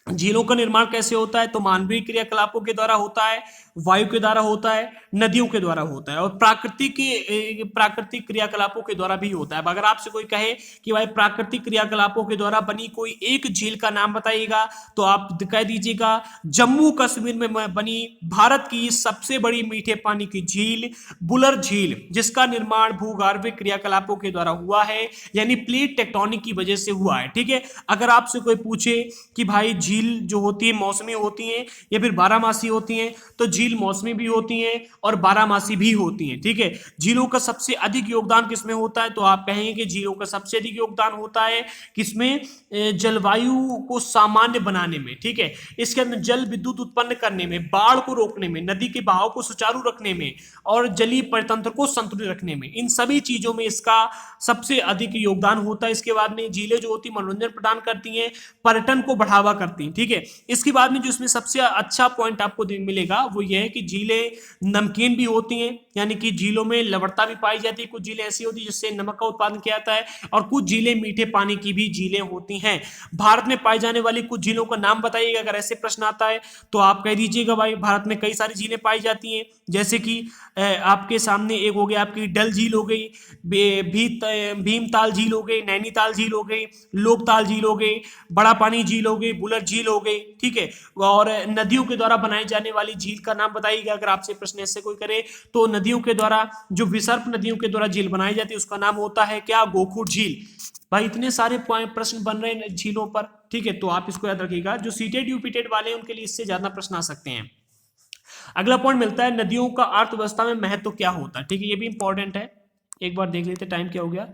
झीलों का निर्माण कैसे होता है, तो मानवीय क्रियाकलापों के द्वारा होता है, वायु के द्वारा होता है, नदियों के द्वारा होता है और प्राकृतिक क्रियाकलापों के द्वारा भी होता है। अगर आपसे कोई कहे कि भाई प्राकृतिक क्रियाकलापों के द्वारा बनी कोई एक झील का नाम बताइएगा तो आप कह दीजिएगा जम्मू कश्मीर में बनी भारत की सबसे बड़ी मीठे पानी की झील बुलर झील, जिसका निर्माण भूगर्भिक क्रियाकलापों के द्वारा हुआ है, यानी प्लेट टेक्टोनिक की वजह से हुआ है, ठीक है। अगर आपसे कोई पूछे कि भाई झील जो होती है मौसमी होती है या फिर बारहमासी होती है, तो झील मौसमी भी होती हैं और बारहमासी भी होती हैं, ठीक है। झीलों का सबसे अधिक योगदान किसमें होता है, तो आप कहेंगे कि झीलों का सबसे अधिक योगदान होता है किसमें, जलवायु को सामान्य बनाने में, ठीक है। इसके अंदर जल विद्युत उत्पन्न करने में, बाढ़ को रोकने में, नदी के बहाव को सुचारू रखने में और जलीय परितंत्र को संतुलित रखने में, इन सभी चीजों में इसका सबसे अधिक योगदान होता है। इसके बाद में झीलें जो होती मनोरंजन प्रदान करती हैं, पर्यटन को बढ़ावा करती हैं, ठीक है। इसके बाद में जो इसमें सबसे अच्छा पॉइंट आपको मिलेगा वो ये है कि झीलें नमकीन भी होती हैं, यानी कि झीलों में लवणता भी पाई जाती है। कुछ झीलें ऐसी होती है जिससे नमक का उत्पादन किया जाता है और कुछ झीलें मीठे पानी की भी झीलें होती हैं। भारत में पाई जाने वाली कुछ झीलों का नाम बताइएगा, अगर ऐसे प्रश्न आता है तो आप कह दीजिएगा भाई भारत में कई सारी झीलें पाई जाती हैं, जैसे कि आपके सामने एक हो गया आपकी डल झील हो गई, भीमताल झील हो गई, नैनीताल झील हो गई, लोकताल झील हो गई, बड़ा पानी झील हो गई, बुलर झील हो गई, ठीक है। और नदियों के द्वारा बनाई जाने वाली झील का नाम बताइएगा, अगर आपसे प्रश्न ऐसे कोई करे तो नदियों के द्वारा जो विसर्प नदियों के द्वारा झील बनाई जाती है उसका नाम होता है क्या, गोखुर झील। भाई इतने सारे प्रश्न बन रहे हैं झीलों पर, ठीक है, तो आप इसको याद रखिएगा। जो सीटेड यूपीटेड वाले हैं उनके लिए इससे ज्यादा प्रश्न आ सकते हैं। अगला पॉइंट मिलता है नदियों का अर्थव्यवस्था में महत्व क्या होता है, ठीक है, ये भी इंपॉर्टेंट है। एक बार देख लेते टाइम क्या हो गया,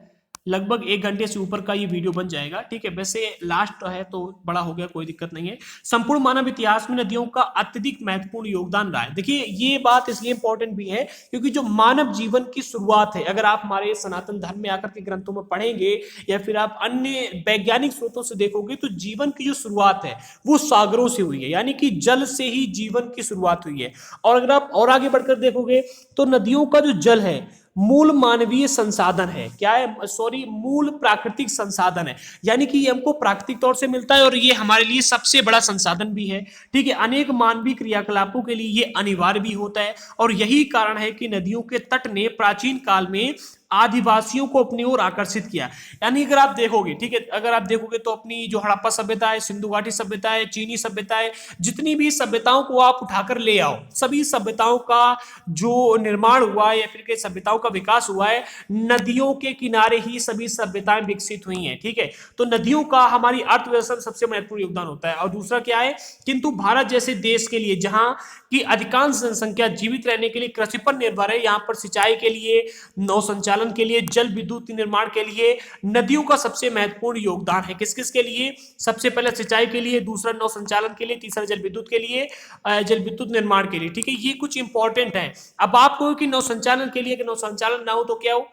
लगभग 1 घंटे से ऊपर का ये वीडियो बन जाएगा, ठीक है। वैसे लास्ट है तो बड़ा हो गया, कोई दिक्कत नहीं है। संपूर्ण मानव इतिहास में नदियों का अत्यधिक महत्वपूर्ण योगदान रहा है। देखिए ये बात इसलिए इंपॉर्टेंट भी है क्योंकि जो मानव जीवन की शुरुआत है, अगर आप हमारे सनातन धर्म में आकर के ग्रंथों में पढ़ेंगे या फिर आप अन्य वैज्ञानिक स्रोतों से देखोगे तो जीवन की जो शुरुआत है वो सागरों से हुई है, यानी कि जल से ही जीवन की शुरुआत हुई है। और अगर आप और आगे बढ़कर देखोगे तो नदियों का जो जल है मूल मानवीय संसाधन है, क्या है, सॉरी, मूल प्राकृतिक संसाधन है, यानी कि ये हमको प्राकृतिक तौर से मिलता है और ये हमारे लिए सबसे बड़ा संसाधन भी है, ठीक है। अनेक मानवीय क्रियाकलापों के लिए ये अनिवार्य भी होता है और यही कारण है कि नदियों के तट ने प्राचीन काल में आदिवासियों को अपनी ओर आकर्षित किया। यानी अगर आप देखोगे, ठीक है, अगर आप देखोगे तो अपनी जो हड़प्पा सभ्यता है, सिंधु घाटी सभ्यता है, चीनी सभ्यता है, जितनी भी सभ्यताओं को आप उठाकर ले आओ, सभी सभ्यताओं का जो निर्माण हुआ है या फिर के सभ्यताओं का विकास हुआ है नदियों के किनारे ही सभी सभ्यताएं विकसित हुई हैं, ठीक है। तो नदियों का हमारी अर्थव्यवस्था में सबसे महत्वपूर्ण योगदान होता है। और दूसरा क्या है, किंतु भारत जैसे देश के लिए जहां की अधिकांश जनसंख्या जीवित रहने के लिए कृषि पर निर्भर है, यहाँ पर सिंचाई के लिए नौ संचार संचालन के लिए, जल विद्युत निर्माण के लिए नदियों का सबसे महत्वपूर्ण योगदान है। किस किस के लिए? सबसे पहले सिंचाई के लिए, दूसरा नौ संचालन के लिए, तीसरा जल विद्युत के लिए, जल विद्युत निर्माण के लिए। ठीक है, ये कुछ इंपॉर्टेंट है। अब आप कहो कि नौ संचालन के लिए, कि नौ संचालन ना हो तो क्या हो?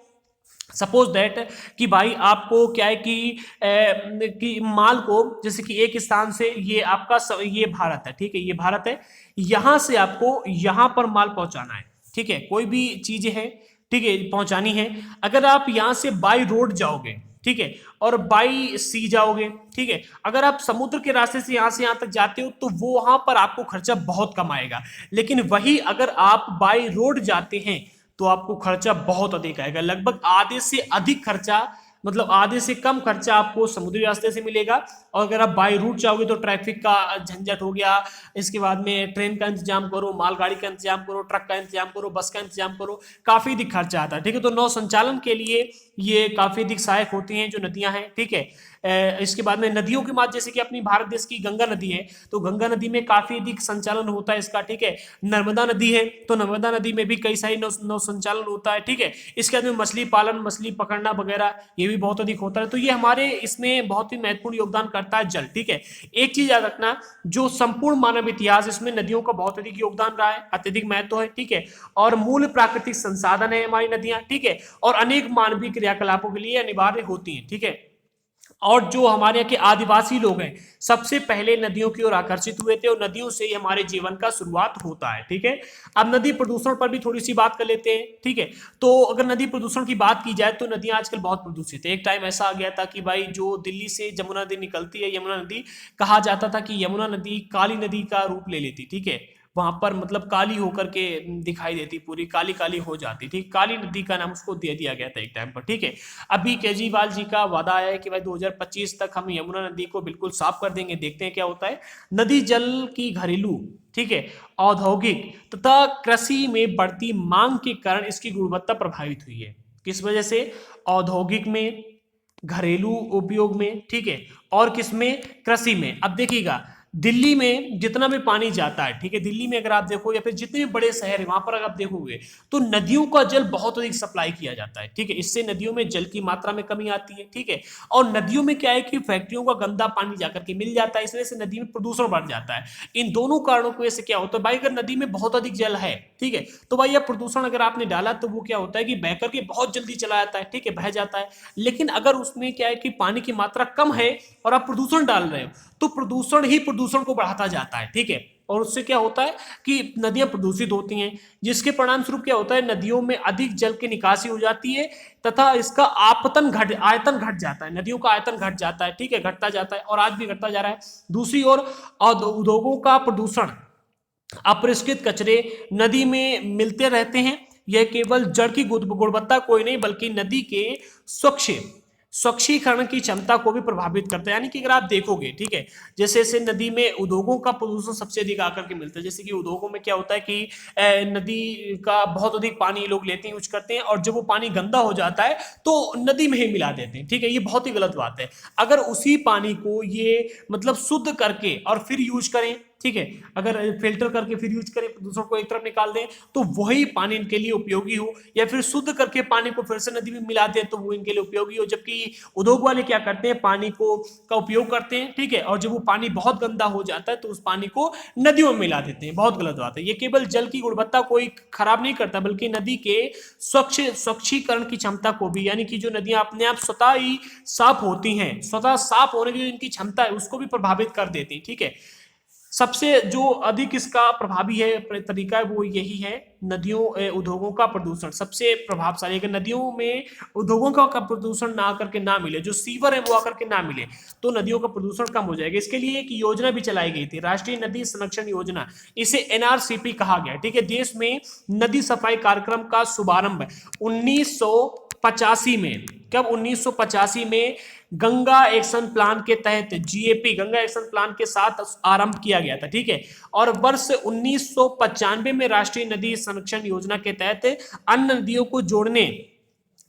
सपोज दैट कि भाई आपको क्या है कि माल को, जैसे कि एक स्थान से, ये आपका ये भारत है, ठीक है, ये भारत है, यहां से आपको यहां पर माल पहुंचाना है। ठीक है, कोई भी चीजें हैं, ठीक है, पहुंचानी है। अगर आप यहां से बाई रोड जाओगे, ठीक है, और बाई सी जाओगे, ठीक है, अगर आप समुद्र के रास्ते से यहां तक जाते हो तो वो वहां पर आपको खर्चा बहुत कम आएगा। लेकिन वही अगर आप बाई रोड जाते हैं तो आपको खर्चा बहुत अधिक आएगा, लगभग आधे से अधिक खर्चा, मतलब आधे से कम खर्चा आपको समुद्री रास्ते से मिलेगा। और अगर आप बाई रूट चाहोगे तो ट्रैफिक का झंझट हो गया, इसके बाद में ट्रेन का इंतजाम करो, मालगाड़ी का इंतजाम करो, ट्रक का इंतजाम करो, बस का इंतजाम करो, काफी अधिक खर्चा आता है। ठीक है, तो नौ संचालन के लिए ये काफी अधिक सहायक होती हैं जो नदियां हैं। ठीक है, इसके बाद में नदियों की बात, जैसे कि अपनी भारत देश की गंगा नदी है, तो गंगा नदी में काफी अधिक संचालन होता है इसका। ठीक है, नर्मदा नदी है तो नर्मदा नदी में भी कई सारी नौ संचालन होता है। ठीक है, इसके बाद में मछली पालन, मछली पकड़ना वगैरह, ये भी बहुत अधिक होता है। तो ये हमारे इसमें बहुत ही महत्वपूर्ण योगदान करता है जल। ठीक है, एक चीज याद रखना, जो संपूर्ण मानव इतिहास, इसमें नदियों का बहुत अधिक योगदान रहा है, अत्यधिक महत्व है। ठीक है, और मूल प्राकृतिक संसाधन है हमारी नदियां। ठीक है, और अनेक मानवीय क्रियाकलापों के लिए अनिवार्य होती हैं। ठीक है, और जो हमारे यहाँ के आदिवासी लोग हैं सबसे पहले नदियों की ओर आकर्षित हुए थे, और नदियों से ही हमारे जीवन का शुरुआत होता है। ठीक है, अब नदी प्रदूषण पर भी थोड़ी सी बात कर लेते हैं। ठीक है, तो अगर नदी प्रदूषण की बात की जाए तो नदियां आजकल बहुत प्रदूषित है। एक टाइम ऐसा आ गया था कि भाई जो दिल्ली से जमुना नदी निकलती है, यमुना नदी, कहा जाता था कि यमुना नदी काली नदी का रूप ले लेती। ठीक है, वहां पर मतलब काली होकर के दिखाई देती, पूरी काली काली हो जाती थी, काली नदी का नाम उसको दे दिया गया था एक टाइम पर। ठीक है, अभी केजरीवाल जी का वादा आया है कि भाई 2025 तक हम यमुना नदी को बिल्कुल साफ कर देंगे, देखते हैं क्या होता है। नदी जल की घरेलू, ठीक है, औद्योगिक तथा कृषि में बढ़ती मांग के कारण इसकी गुणवत्ता प्रभावित हुई है। किस वजह से? औद्योगिक में, घरेलू उपयोग में, ठीक है, और किसमें? कृषि में। अब देखिएगा, दिल्ली में जितना भी पानी जाता है, ठीक है, दिल्ली में अगर आप देखो, या फिर जितने भी बड़े शहर है वहां पर अगर आप देखोगे तो नदियों का जल बहुत अधिक सप्लाई किया जाता है। ठीक है, इससे नदियों में जल की मात्रा में कमी आती है। ठीक है, और नदियों में क्या है कि फैक्ट्रियों का गंदा पानी जाकर के मिल जाता है, इस वजह से नदी में प्रदूषण बढ़ जाता है। इन दोनों कारणों की वजह से क्या होता है भाई, अगर नदी में बहुत अधिक जल है, ठीक है, तो भाई यह प्रदूषण अगर आपने डाला तो वो क्या होता है कि बह करके बहुत जल्दी चला जाता है। ठीक है, बह जाता है। लेकिन अगर उसमें क्या है कि पानी की मात्रा कम है और आप प्रदूषण डाल रहे हो तो प्रदूषण ही प्रदूषण को बढ़ाता जाता है। ठीक है, और उससे क्या होता है कि नदियां प्रदूषित होती हैं, जिसके परिणाम स्वरूप क्या होता है, नदियों में अधिक जल की निकासी हो जाती है तथा इसका आयतन घट जाता है, नदियों का आयतन घट जाता है। ठीक है, घटता जाता है और आज भी घटता जा रहा है। दूसरी ओर उद्योगों का प्रदूषण, अपरिष्कृत कचरे नदी में मिलते रहते हैं। यह केवल जल की गुणवत्ता कोई नहीं बल्कि नदी के स्वच्छीकरण की क्षमता को भी प्रभावित करता है। यानी कि अगर आप देखोगे, ठीक है, जैसे जैसे नदी में उद्योगों का प्रदूषण सबसे अधिक आकर के मिलता है। जैसे कि उद्योगों में क्या होता है कि नदी का बहुत अधिक पानी लोग लेते हैं, यूज करते हैं, और जब वो पानी गंदा हो जाता है तो नदी में ही मिला देते हैं। ठीक है, ये बहुत ही गलत बात है। अगर उसी पानी को ये मतलब शुद्ध करके और फिर यूज करें, ठीक है, अगर फिल्टर करके फिर यूज करें, प्रदूषण को एक तरफ निकाल दें, तो वही पानी इनके लिए उपयोगी हो, या फिर शुद्ध करके पानी को फिर से नदी में मिला दें तो वो इनके लिए उपयोगी हो। जबकि उद्योग वाले क्या करते हैं, पानी को का उपयोग करते हैं, ठीक है, और जब वो पानी बहुत गंदा हो जाता है तो उस पानी को नदियों में मिला देते हैं। बहुत गलत बात है। ये केवल जल की गुणवत्ता कोई खराब नहीं करता बल्कि नदी के स्वच्छीकरण की क्षमता को भी, यानी कि जो नदियां अपने आप स्वतः ही साफ होती हैं, स्वतः साफ होने की जो इनकी क्षमता है उसको भी प्रभावित कर देती है। ठीक है, सबसे जो अधिक इसका प्रभावी है तरीका है वो यही है, नदियों उद्योगों का प्रदूषण सबसे प्रभावशाली। अगर नदियों में उद्योगों का प्रदूषण ना आकर के ना मिले, जो सीवर है वो आकर के ना मिले, तो नदियों का प्रदूषण कम हो जाएगा। इसके लिए एक योजना भी चलाई गई थी, राष्ट्रीय नदी संरक्षण योजना, इसे एनआरसीपी कहा गया। ठीक है, देश में नदी सफाई कार्यक्रम का शुभारंभ 1985 में, कब? 1985 में गंगा एक्शन प्लान के तहत, जीएपी गंगा एक्शन प्लान के साथ आरंभ किया गया था। ठीक है, और वर्ष 1995 में राष्ट्रीय नदी संरक्षण योजना के तहत अन्य नदियों को जोड़ने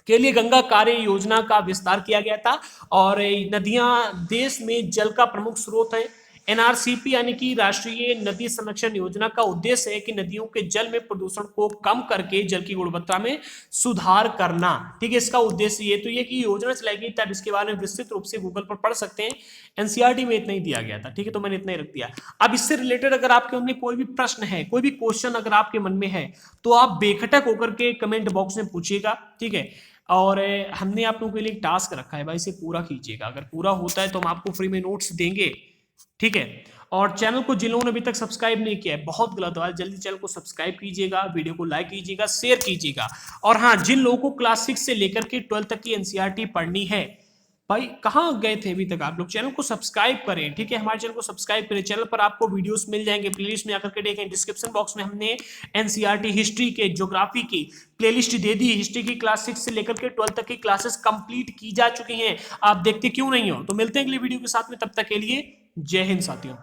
के लिए गंगा कार्य योजना का विस्तार किया गया था। और नदियां देश में जल का प्रमुख स्रोत है, एनआरसीपी यानी कि राष्ट्रीय नदी संरक्षण योजना का उद्देश्य है कि नदियों के जल में प्रदूषण को कम करके जल की गुणवत्ता में सुधार करना। ठीक है, इसका उद्देश्य ये तो ये कि योजना चलाई गई, तब इसके बारे में विस्तृत रूप से गूगल पर पढ़ सकते हैं। एनसीईआरटी में इतना ही दिया गया था। ठीक है, तो मैंने इतना ही रख दिया। अब इससे रिलेटेड अगर आपके मन में कोई भी प्रश्न है, कोई भी क्वेश्चन अगर आपके मन में है, तो आप बेखटक होकर के कमेंट बॉक्स में पूछिएगा। ठीक है, और हमने आप लोगों के लिए एक टास्क रखा है भाई, इसे पूरा कीजिएगा। अगर पूरा होता है तो हम आपको फ्री में नोट्स देंगे। ठीक है, और चैनल को जिन लोगों ने अभी तक सब्सक्राइब नहीं किया है, बहुत गलत बात, जल्दी चैनल को सब्सक्राइब कीजिएगा, वीडियो को लाइक कीजिएगा, शेयर कीजिएगा। और हाँ, जिन लोगों को क्लास 6 से लेकर के 12 तक की एनसीईआरटी पढ़नी है, भाई कहाँ गए थे अभी तक आप लोग, चैनल को सब्सक्राइब करें। ठीक है, हमारे चैनल को सब्सक्राइब करें। चैनल पर आपको वीडियोस मिल जाएंगे, प्लेलिस्ट में आकर के देखें। डिस्क्रिप्शन बॉक्स में हमने एनसीईआरटी हिस्ट्री के, ज्योग्राफी की प्लेलिस्ट दे दी। हिस्ट्री की क्लास 6 से लेकर के 12 तक की क्लासेस कंप्लीट की जा चुकी हैं। आप देखते क्यों नहीं हो? तो मिलते हैं अगली वीडियो के साथ में, तब तक के लिए जय हिंद साथियों।